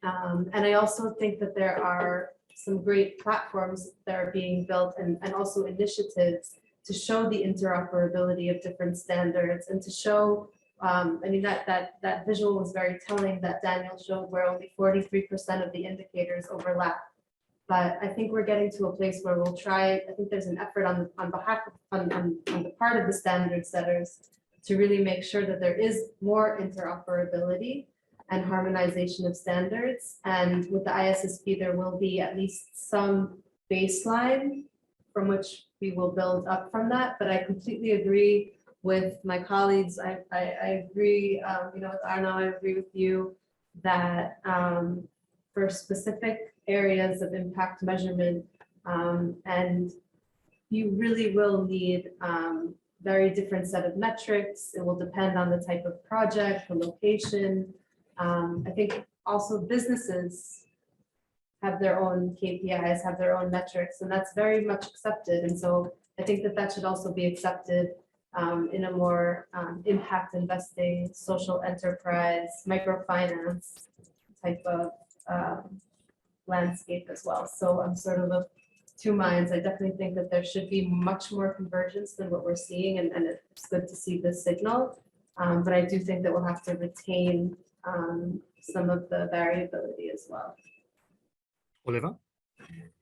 I also think that there are some great platforms that are being built and also initiatives to show the interoperability of different standards and to show, I mean, that visual was very telling that Daniel showed where only 43% of the indicators overlap. But I think we're getting to a place where we'll try, I think there's an effort on the part of the standard setters to really make sure that there is more interoperability and harmonization of standards. And with the ISSB, there will be at least some baseline from which we will build up from that. But I completely agree with my colleagues. I agree, with Arno, I agree with you that for specific areas of impact measurement, and you really will need very different set of metrics. It will depend on the type of project, the location. I think also businesses have their own KPIs, have their own metrics, and that's very much accepted. And so I think that should also be accepted in a more impact investing, social enterprise, microfinance type of landscape as well. So I'm sort of two minds. I definitely think that there should be much more convergence than what we're seeing, and it's good to see this signal. But I do think that we'll have to retain some of the variability as well. Oliver?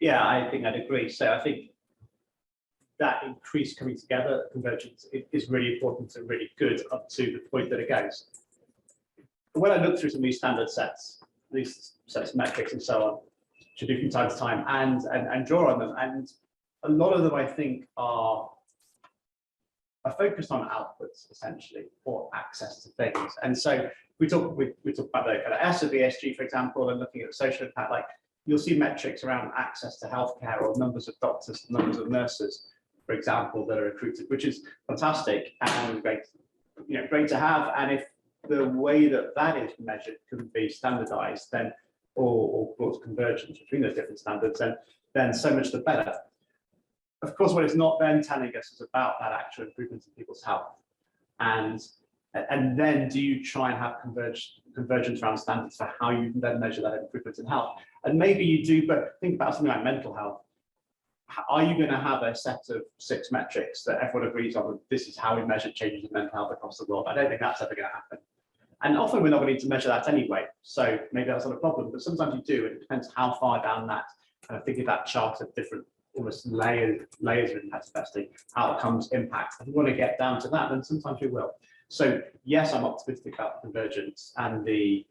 Yeah, I think I'd agree. So I think that increased coming together, convergence, is really important and really good up to the point that it goes. When I look through some of these standard sets, these sets of metrics and so on, to do from time to time and draw on them, and a lot of them I think are focused on outputs essentially, or access to things. And so we talk about the kind of S of ESG, for example, and looking at social impact. Like you'll see metrics around access to healthcare or numbers of doctors, numbers of nurses, for example, that are recruited, which is fantastic and great, great to have. And if the way that that is measured can be standardized, then or brought convergence between those different standards, then so much the better. Of course, what it's not then telling us is about that actual improvement in people's health. And then do you try and have convergence around standards for how you can then measure that improvement in health? And maybe you do, but think about something like mental health. Are you going to have a set of 6 metrics that everyone agrees on? This is how we measure changes in mental health across the world. I don't think that's ever going to happen. And often we're not going to need to measure that anyway. So maybe that's not a problem, but sometimes you do. And it depends how far down that kind of thinking that chart of different almost layers of impact investing, outcomes, impact. If we want to get down to that, then sometimes we will. So yes, I'm optimistic about convergence and the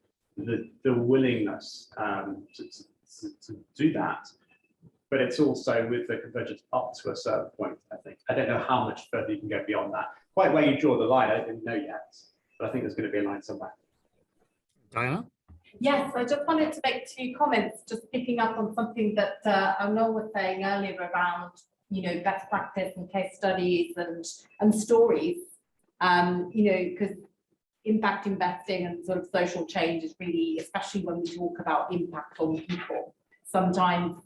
willingness to do that. But it's also with the convergence up to a certain point, I think. I don't know how much further you can go beyond that. Quite where you draw the line, I don't know yet. But I think there's going to be a line somewhere. Diana? Yes, I just wanted to make 2 comments, just picking up on something that Arnaud was saying earlier around, best practice and case studies and stories. Because impact investing and sort of social change is really, especially when we talk about impact on people, sometimes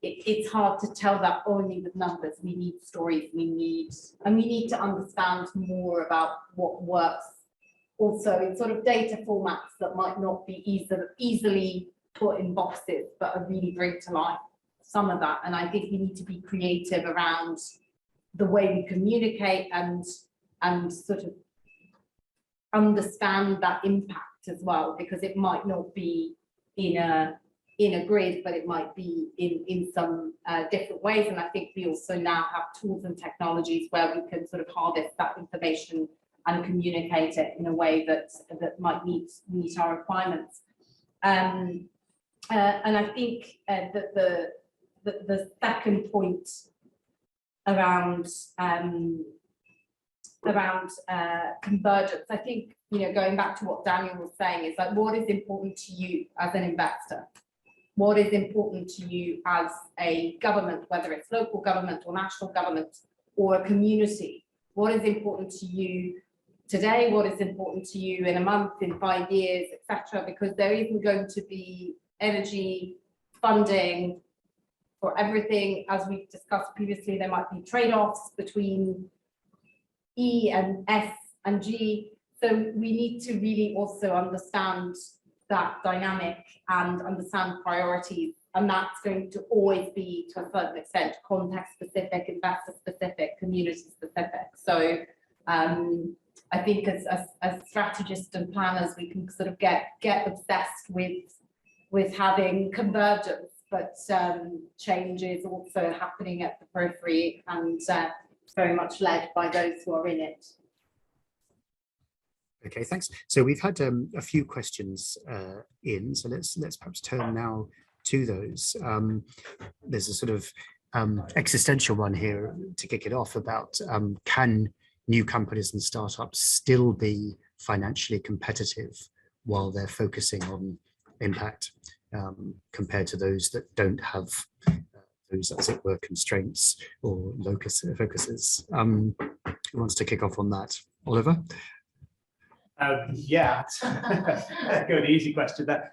it's hard to tell that only with numbers. We need stories. We need to understand more about what works. Also in sort of data formats that might not be easily put in boxes, but are really bring to life some of that. And I think we need to be creative around the way we communicate and sort of understand that impact as well, because it might not be in a grid, but it might be in some different ways. And I think we also now have tools and technologies where we can sort of harvest that information and communicate it in a way that might meet our requirements. And I think that the second point around convergence, I think, going back to what Daniel was saying, is like, what is important to you as an investor? What is important to you as a government, whether it's local government or national government or a community? What is important to you today? What is important to you in a month, in 5 years, etc.? Because there isn't going to be energy funding for everything. As we've discussed previously, there might be trade-offs between E and S and G. So we need to really also understand that dynamic and understand priorities. And that's going to always be, to a certain extent, context specific, investor specific, community specific. So I think as strategists and planners, we can sort of get obsessed with having convergence, but change is also happening at the periphery and very much led by those who are in it. Okay, thanks. So we've had a few questions in, so let's perhaps turn now to those. There's a sort of existential one here to kick it off about can new companies and startups still be financially competitive while they're focusing on impact compared to those that don't have those, as it were, constraints or focuses? Who wants to kick off on that? Oliver? Yeah, good, easy question. That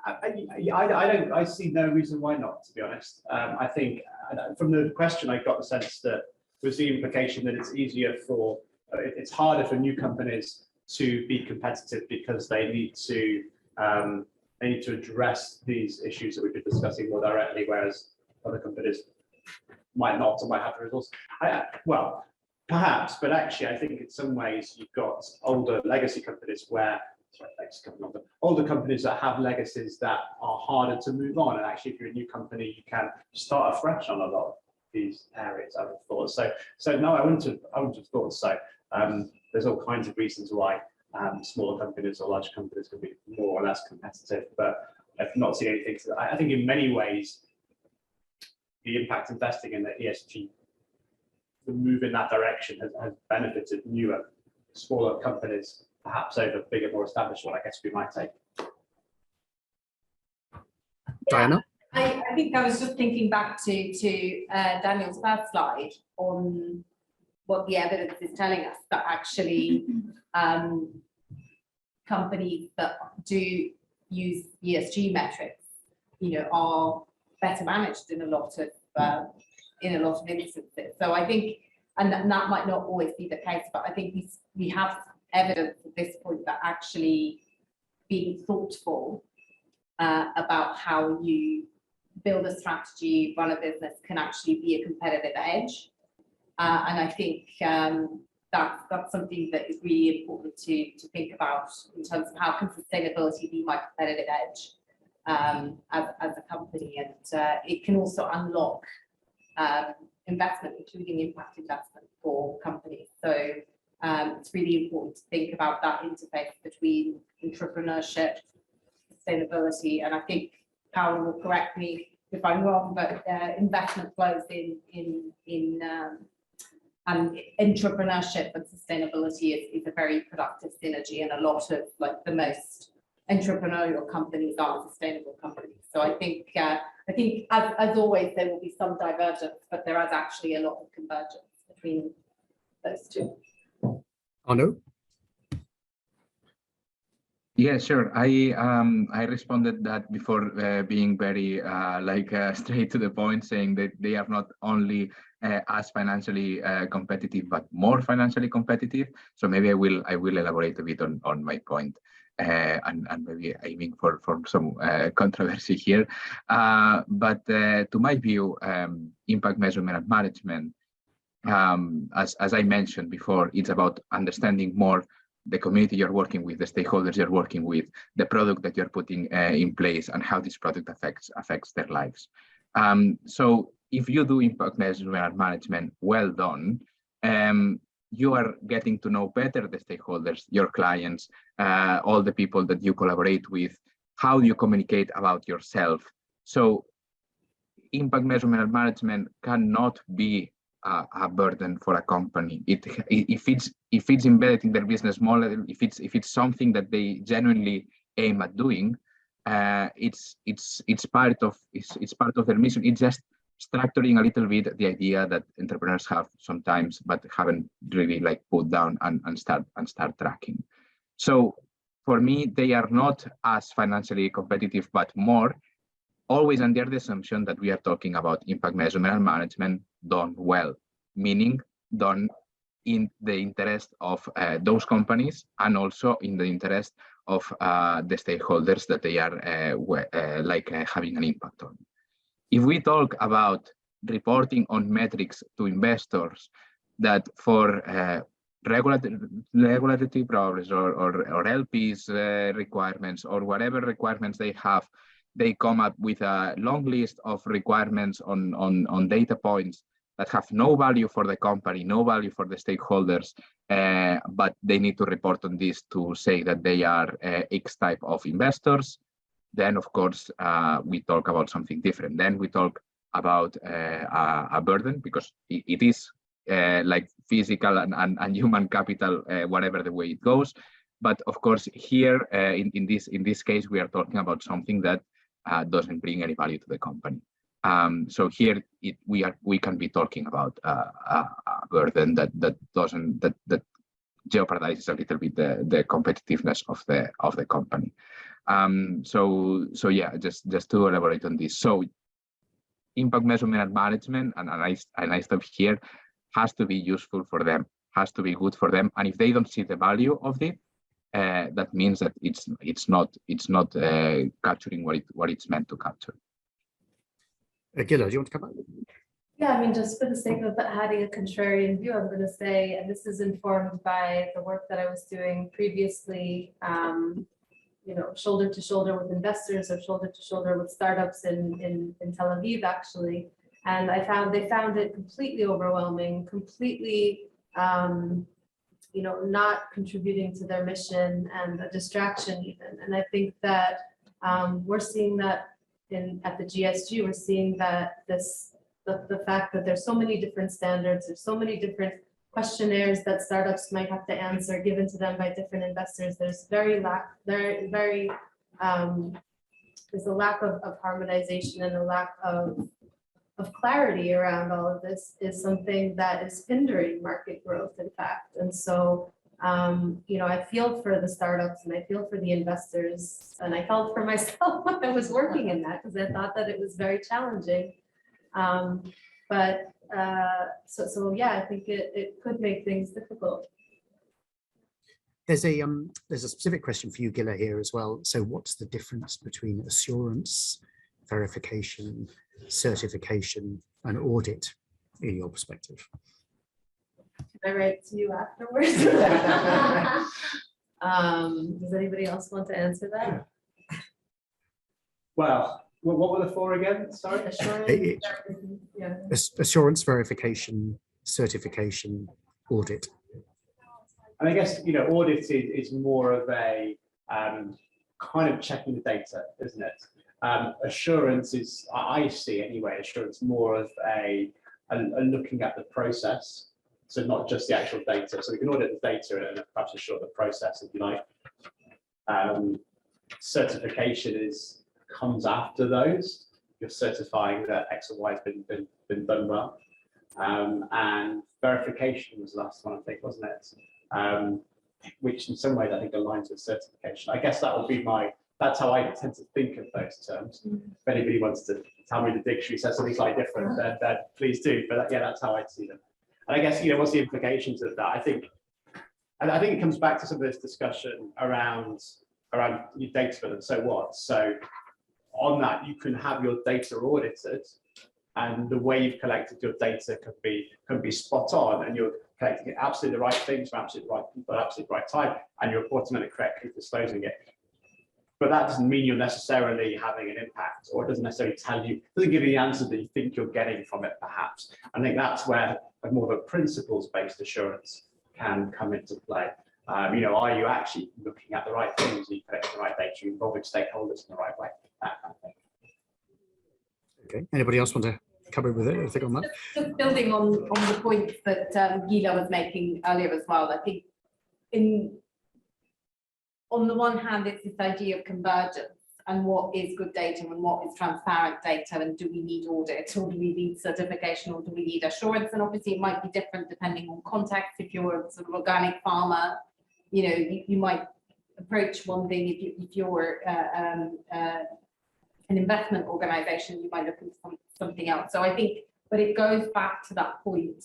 I see no reason why not, to be honest. I think from the question, I got the sense that was the implication that it's harder for new companies to be competitive because they need to address these issues that we've been discussing more directly, whereas other companies might not, or might have the resource. Well, perhaps, but actually, I think in some ways you've got older legacy companies where, older companies that have legacies that are harder to move on. And actually, if you're a new company, you can start afresh on a lot of these areas, I would have thought. So no, I wouldn't have thought so. There's all kinds of reasons why smaller companies or larger companies can be more or less competitive, but I've not seen anything. I think in many ways, the impact investing in the ESG, the move in that direction has benefited newer, smaller companies, perhaps over bigger, more established one, I guess we might take. Diana? I think I was just thinking back to Daniel's first slide on what the evidence is telling us, that actually companies that do use ESG metrics, are better managed in a lot of instances. So I think, and that might not always be the case, but I think we have evidence at this point that actually being thoughtful about how you build a strategy, run a business can actually be a competitive edge. And I think that's something that is really important to think about in terms of how can sustainability be my competitive edge as a company. And it can also unlock investment, including impact investment for companies. So it's really important to think about that interface between entrepreneurship, sustainability, and I think Paolo will correct me if I'm wrong, but investment flows in and entrepreneurship and sustainability is a very productive synergy, and a lot of the most entrepreneurial companies are sustainable companies. So I think as always there will be some divergence, but there is actually a lot of convergence between those two. Arnaud? Yeah, sure. I responded that before being very straight to the point, saying that they are not only as financially competitive, but more financially competitive. So maybe I will elaborate a bit on my point, and maybe aiming for some controversy here. But to my view, impact measurement and management, as I mentioned before, it's about understanding more the community you're working with, the stakeholders you're working with, the product that you're putting in place, and how this product affects their lives. So if you do impact measurement and management well done, you are getting to know better the stakeholders, your clients, all the people that you collaborate with. How do you communicate about yourself? So impact measurement and management cannot be a burden for a company. If it's embedded in their business model, if it's something that they genuinely aim at doing, it's part of their mission. It's just structuring a little bit the idea that entrepreneurs have sometimes, but haven't really put down and start tracking. So for me, they are not as financially competitive, but more, always under the assumption that we are talking about impact measurement and management done well, meaning done in the interest of those companies and also in the interest of the stakeholders that they are having an impact on. If we talk about reporting on metrics to investors that for regulatory problems or LPs requirements or whatever requirements they have, they come up with a long list of requirements on data points that have no value for the company, no value for the stakeholders, but they need to report on this to say that they are X type of investors. Then, of course, we talk about something different. Then we talk about a burden, because it is like physical and human capital, whatever the way it goes. But of course, here in this case, we are talking about something that doesn't bring any value to the company. So here we can be talking about a burden that jeopardizes a little bit the competitiveness of the company. So yeah, just to elaborate on this. So impact measurement and management, and I stop here, has to be useful for them, has to be good for them, and if they don't see the value of it, that means that it's not capturing what it's meant to capture. Gila, do you want to come back? Yeah, I mean, just for the sake of adding a contrarian view, I'm going to say, and this is informed by the work that I was doing previously, shoulder to shoulder with investors or shoulder to shoulder with startups in Tel Aviv, actually. And they found it completely overwhelming, completely, not contributing to their mission and a distraction even. And I think that we're seeing that at the GSG, we're seeing that the fact that there's so many different standards, there's so many different questionnaires that startups might have to answer given to them by different investors. There's there's a lack of harmonization and a lack of clarity around all of this is something that is hindering market growth, in fact. And so, I feel for the startups and I feel for the investors, and I felt for myself when I was working in that because I thought that it was very challenging. So yeah, I think it could make things difficult. There's a specific question for you, Gila, here as well. So what's the difference between assurance, verification, certification, and audit in your perspective? Can I write to you afterwards? Does anybody else want to answer that? Well, what were the four again? Sorry. Assurance, yeah. Assurance, verification, certification, audit. And I guess, audit is more of a kind of checking the data, isn't it? Assurance is, I see anyway, assurance more of a looking at the process. So not just the actual data. So we can audit the data and perhaps assure the process, if you like. Certification comes after those. You're certifying that X or Y has been done well. And verification was the last one, I think, wasn't it? Which in some ways I think aligns with certification. I guess that would be that's how I tend to think of those terms. If anybody wants to tell me the dictionary says something slightly different, then please do. But yeah, that's how I see them. And I guess, what's the implications of that? I think it comes back to some of this discussion around your data and so what. So on that, you can have your data audited, and the way you've collected your data can be spot on, and you're collecting absolutely the right things from absolutely the right people at absolutely the right time, and you're reporting on it correctly, disclosing it. But that doesn't mean you're necessarily having an impact, or it doesn't necessarily doesn't give you the answer that you think you're getting from it, perhaps. I think that's where more of a principles-based assurance can come into play. Are you actually looking at the right things? Are you collecting the right data? Are you involving stakeholders in the right way? That kind of thing. Okay. Anybody else want to come in with anything on that? Just building on the points that Gila was making earlier as well. I think on the one hand, it's this idea of convergence and what is good data and what is transparent data, and do we need audit, or do we need certification, or do we need assurance? And obviously it might be different depending on context. If you're a sort of organic farmer, you might approach one thing. If you're an investment organization, you might look at something else. So I think, but it goes back to that point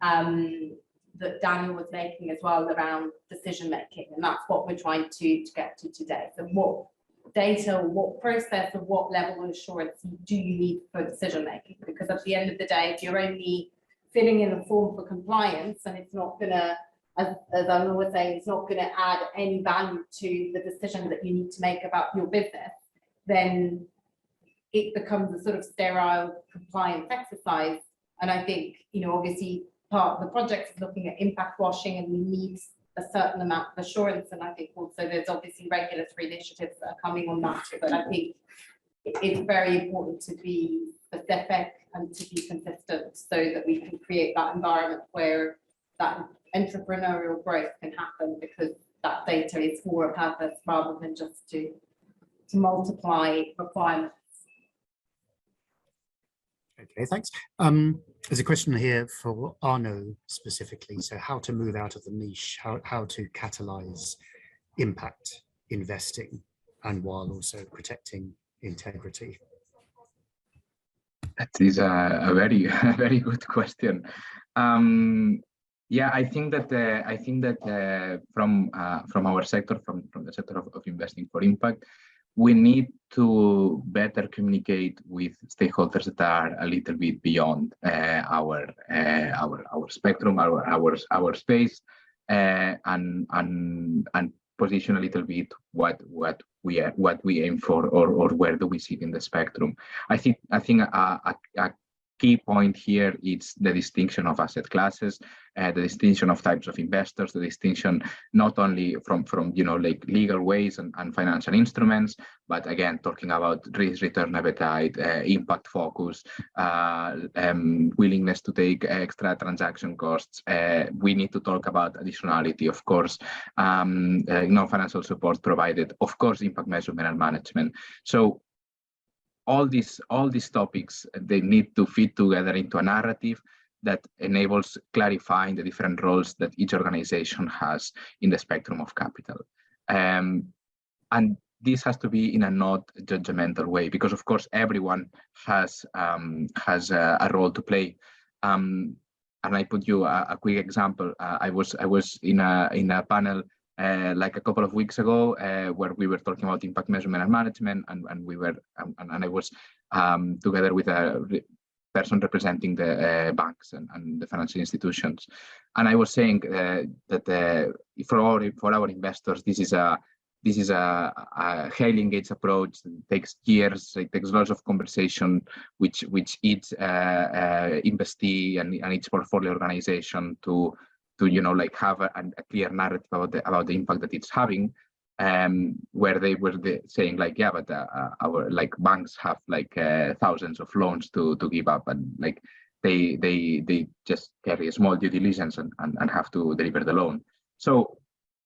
that Daniel was making as well around decision making, and that's what we're trying to get to today. So what data, what process, or what level of assurance do you need for decision making? Because at the end of the day, if you're only filling in a form for compliance and it's not going to, as I was saying, it's not going to add any value to the decision that you need to make about your business, then it becomes a sort of sterile compliance exercise. And I think, obviously part of the project is looking at impact washing, and we need a certain amount of assurance. And I think also there's obviously regulatory initiatives that are coming on that. But I think it's very important to be specific and to be consistent so that we can create that environment where that entrepreneurial growth can happen, because that data is for a purpose rather than just to multiply requirements. Okay, thanks. There's a question here for Arno specifically. So how to move out of the niche, how to catalyze impact investing, and while also protecting integrity. That is a very good question. Yeah, I think that from our sector, from the sector of investing for impact, we need to better communicate with stakeholders that are a little bit beyond our spectrum, our space, and position a little bit what we aim for, or where do we sit in the spectrum. I think a key point here is the distinction of asset classes, the distinction of types of investors, the distinction not only from like legal ways and financial instruments, but again talking about risk return appetite, impact focus, willingness to take extra transaction costs. We need to talk about additionality, of course, non-financial support provided, of course, impact measurement and management. So all these topics, they need to fit together into a narrative that enables clarifying the different roles that each organization has in the spectrum of capital. And this has to be in a not judgmental way, because of course everyone has a role to play. And I put you a quick example. I was in a panel like a couple of weeks ago, where we were talking about impact measurement and management, and I was together with a person representing the banks and the financial institutions, and I was saying that for our investors, this is a highly engaged approach. It takes years. It takes lots of conversation, which each investee and each portfolio organization to like have a clear narrative about the impact that it's having, where they were saying like, yeah, but our like banks have like thousands of loans to give up, and like they just carry a small due diligence and have to deliver the loan. So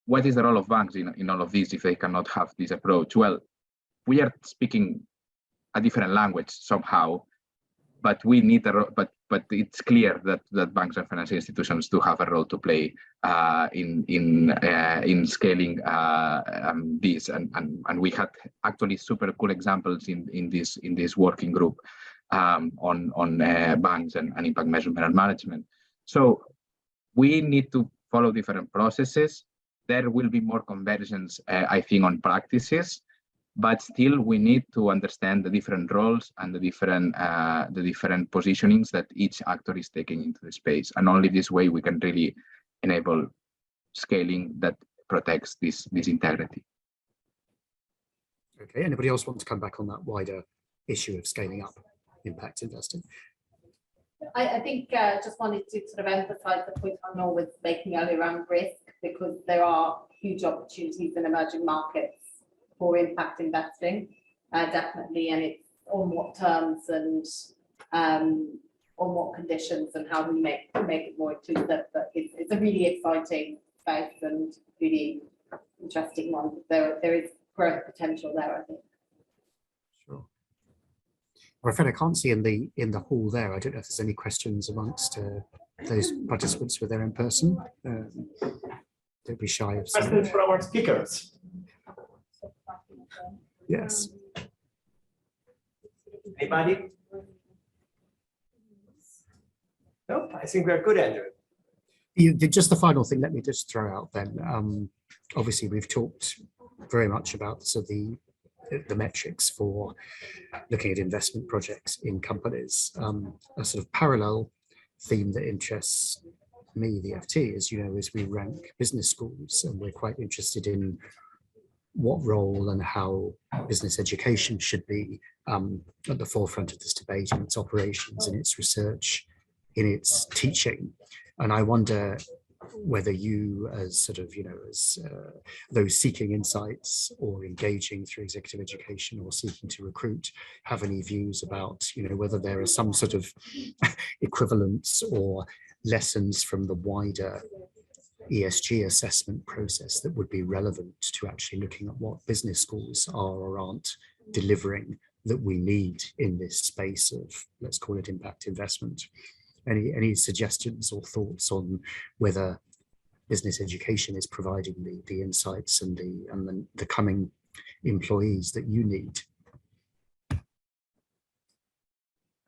what is the role of banks in all of this if they cannot have this approach? Well, we are speaking a different language somehow, but we need but it's clear that banks and financial institutions do have a role to play in scaling this, and we had actually super cool examples in this working group on banks and impact measurement and management. So we need to follow different processes. There will be more convergence, I think, on practices. But still, we need to understand the different roles and the different positionings that each actor is taking into the space. And only this way we can really enable scaling that protects this integrity. Okay, anybody else want to come back on that wider issue of scaling up impact investing? I think just wanted to sort of emphasize the point Arnaud was making earlier around risk, because there are huge opportunities in emerging markets for impact investing, definitely, and it's on what terms and on what conditions and how we make it more inclusive. But it's a really exciting space and really interesting one. There is growth potential there, I think. Sure. I'm afraid I can't see in the hall there. I don't know if there's any questions amongst those participants with there in person. Don't be shy of questions for our speakers. Yes. Anybody? No, I think we're good, Andrew. Just the final thing, let me just throw out then. Obviously, we've talked very much about sort of the metrics for looking at investment projects in companies. A sort of parallel theme that interests me, the FT, is, as we rank business schools, and we're quite interested in what role and how business education should be at the forefront of this debate, in its operations, in its research, in its teaching. And I wonder whether you, as sort of, as those seeking insights or engaging through executive education or seeking to recruit, have any views about, whether there are some sort of equivalents or lessons from the wider ESG assessment process that would be relevant to actually looking at what business schools are or aren't delivering that we need in this space of, let's call it, impact investment. Any suggestions or thoughts on whether business education is providing the insights and the coming employees that you need?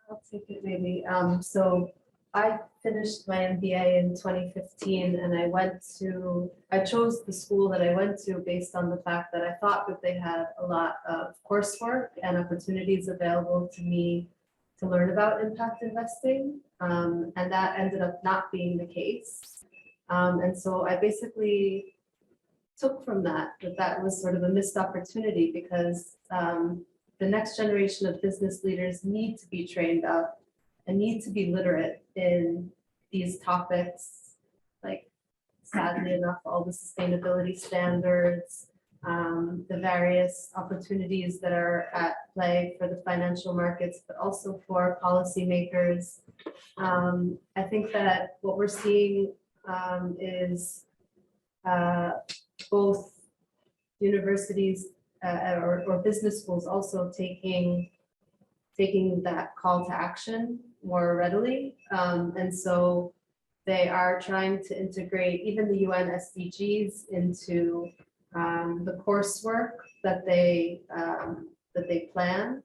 I'll take it maybe. So I finished my MBA in 2015 and I chose the school that I went to based on the fact that I thought that they had a lot of coursework and opportunities available to me to learn about impact investing. And that ended up not being the case. And so I basically took from that was sort of a missed opportunity because the next generation of business leaders need to be trained up and need to be literate in these topics, like sadly enough, all the sustainability standards, the various opportunities that are at play for the financial markets, but also for policymakers. I think that what we're seeing is both universities or business schools also taking that call to action more readily. And so they are trying to integrate even the UN SDGs into the coursework that they plan.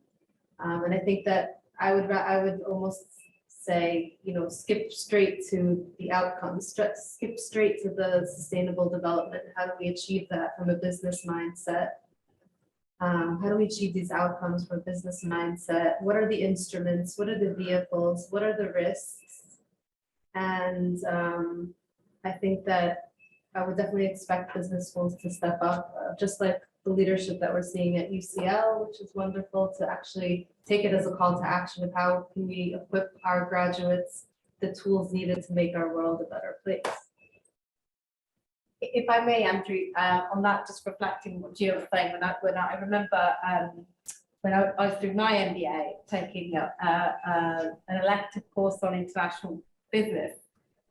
And I think that I would almost say, skip straight to the outcomes, skip straight to the sustainable development. How do we achieve that from a business mindset? How do we achieve these outcomes from a business mindset? What are the instruments? What are the vehicles? What are the risks? And I think that I would definitely expect business schools to step up, just like the leadership that we're seeing at UCL, which is wonderful, to actually take it as a call to action of how can we equip our graduates the tools needed to make our world a better place. If I may, Andrew, on that, just reflecting what Gio was saying, when I remember when I was doing my MBA, taking an elective course on international business,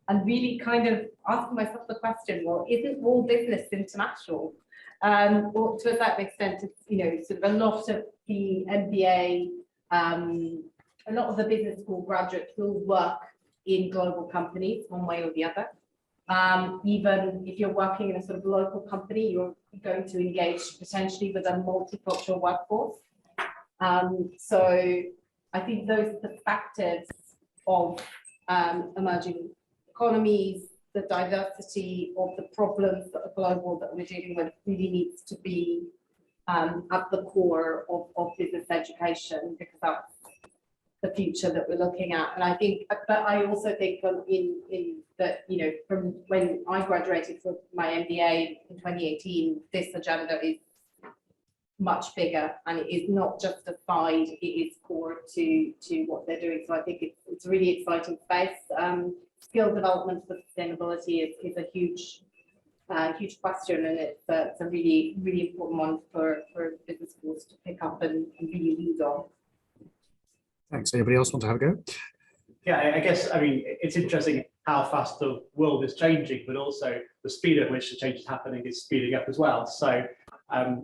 and really kind of asking myself the question, well, isn't all business international? Or to a certain extent, it's, sort of a lot of the MBA, a lot of the business school graduates will work in global companies one way or the other. Even if you're working in a sort of local company, you're going to engage potentially with a multicultural workforce. So I think those perspectives of emerging economies, the diversity of the problems that are global that we're dealing with really needs to be at the core of business education, because that's the future that we're looking at. And I think, but I also think in that, from when I graduated from my MBA in 2018, this agenda is much bigger, and it is not just a side, it is core to what they're doing. So I think it's a really exciting space. Skill development for sustainability is a huge question, and it's a really, really important one for business schools to pick up and really lead on. Thanks. Anybody else want to have a go? Yeah, I guess, it's interesting how fast the world is changing, but also the speed at which the change is happening is speeding up as well. So, I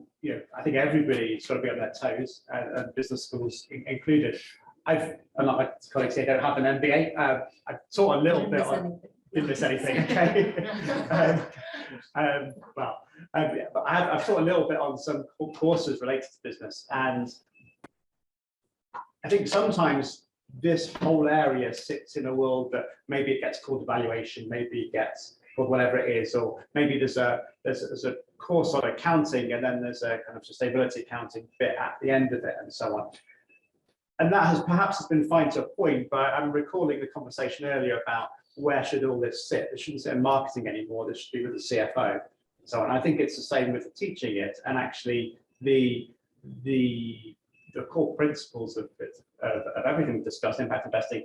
think everybody's got to be on their toes, and business schools included. Unlike my colleagues here, don't have an MBA. I've taught a little bit on, didn't miss anything, okay. But I've taught a little bit on some courses related to business, and I think sometimes this whole area sits in a world that maybe it gets called evaluation, maybe it gets called whatever it is, or maybe there's a course on accounting, and then there's a kind of sustainability accounting bit at the end of it, and so on. And that has perhaps been fine to a point, but I'm recalling the conversation earlier about where should all this sit? It shouldn't sit in marketing anymore. This should be with the CFO, and so on. I think it's the same with teaching it, and actually the core principles of everything we discussed, impact investing.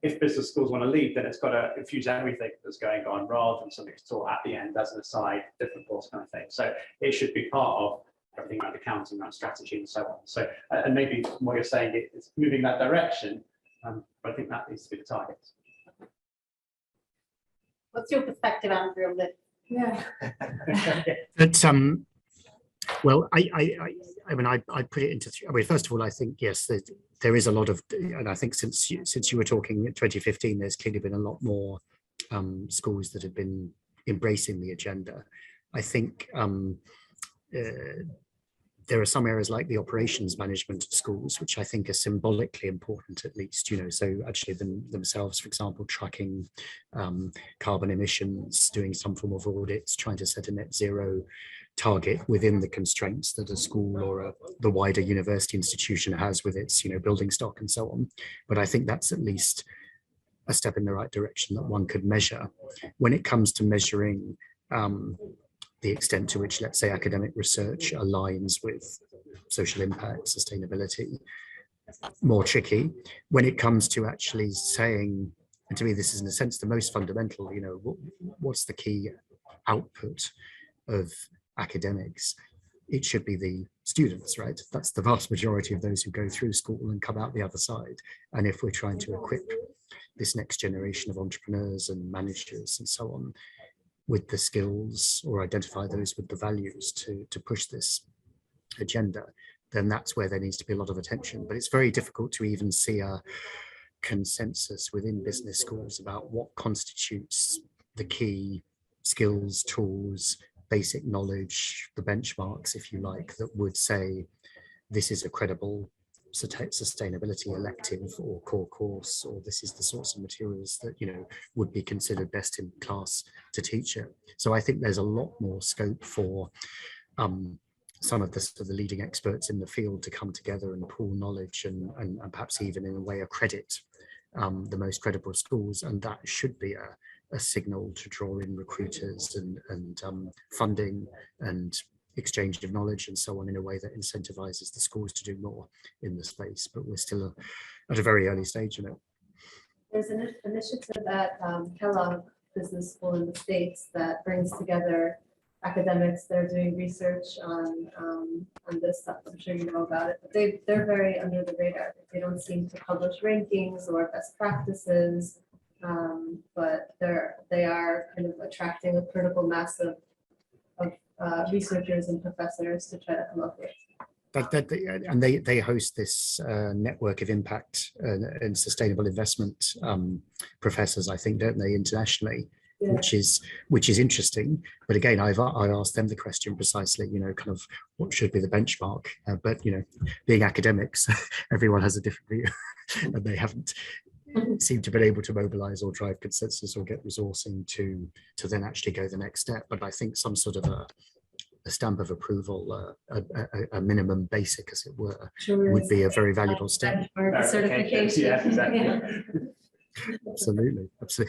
If business schools want to lead, then it's got to infuse everything that's going on, rather than something that's taught at the end as an aside, different course kind of thing. So it should be part of everything around accounting, around strategy, and so on. So, and maybe what you're saying is moving that direction, but I think that needs to be the target. What's your perspective, Andrew, on this? Yeah. But well, I put it into three. First of all, I think yes, there is a lot of, and I think since you were talking in 2015, there's clearly been a lot more schools that have been embracing the agenda. I think there are some areas like the operations management of schools, which I think are symbolically important, at least, so actually themselves, for example, tracking carbon emissions, doing some form of audits, trying to set a net zero target within the constraints that a school or the wider university institution has with its, building stock and so on. But I think that's at least a step in the right direction that one could measure. When it comes to measuring the extent to which, let's say, academic research aligns with social impact, sustainability, more tricky. When it comes to actually saying, and to me, this is in a sense the most fundamental, what's the key output of academics? It should be the students, right? That's the vast majority of those who go through school and come out the other side. And if we're trying to equip this next generation of entrepreneurs and managers and so on with the skills, or identify those with the values to push this agenda, then that's where there needs to be a lot of attention. But it's very difficult to even see a consensus within business schools about what constitutes the key skills, tools, basic knowledge, the benchmarks, if you like, that would say this is a credible sustainability elective or core course, or this is the sorts of materials that would be considered best in class to teach it. So I think there's a lot more scope for some of the leading experts in the field to come together and pool knowledge and perhaps even in a way accredit the most credible schools, and that should be a signal to draw in recruiters and funding and exchange of knowledge and so on, in a way that incentivizes the schools to do more in the space. But we're still at a very early stage in it. There's an initiative at Kellogg Business School in the States that brings together academics that are doing research on this stuff. I'm sure you know about it, but they're very under the radar. They don't seem to publish rankings or best practices, but they are kind of attracting a critical mass of researchers and professors to try to come up with. And they host this network of impact and sustainable investment professors, I think, don't they, internationally? Yeah. Which is interesting. But again, I asked them the question precisely, kind of what should be the benchmark. But being academics, everyone has a different view, and they haven't seemed to be able to mobilize or drive consensus or get resourcing to then actually go the next step. But I think some sort of a stamp of approval, a minimum basic, as it were, would be a very valuable step. Certification. Yes, exactly. Yeah. Absolutely.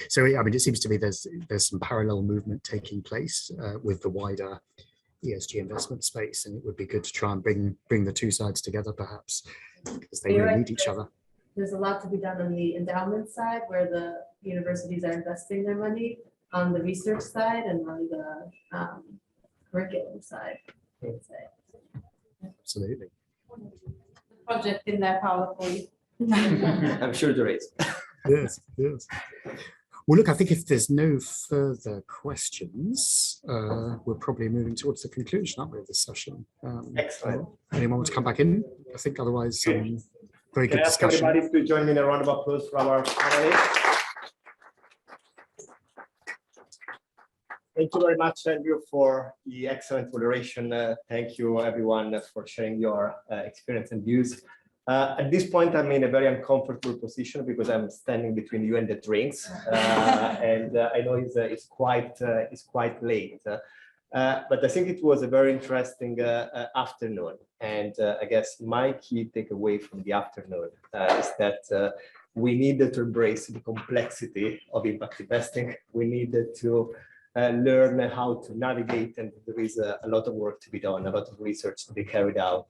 So I mean, it seems to me there's some parallel movement taking place with the wider ESG investment space, and it would be good to try and bring the two sides together, perhaps, because they really need each other. There's a lot to be done on the endowment side, where the universities are investing their money, on the research side, and on the curriculum side, I would say. Absolutely. Project in there, Paolo, for you. I'm sure there is. Yes. Well, look, I think if there's no further questions, we're probably moving towards the conclusion, aren't we, of this session? Excellent. Anyone want to come back in? I think otherwise, very good Can I ask discussion. everybody to join me in a round of applause for our panelists? Thank you very much, Andrew, for the excellent moderation. Thank you, everyone, for sharing your experience and views. At this point, I'm in a very uncomfortable position because I'm standing between you and the drinks, and I know it's quite late. But I think it was a very interesting afternoon, and I guess my key takeaway from the afternoon is that we needed to embrace the complexity of impact investing. We needed to learn how to navigate, and there is a lot of work to be done, a lot of research to be carried out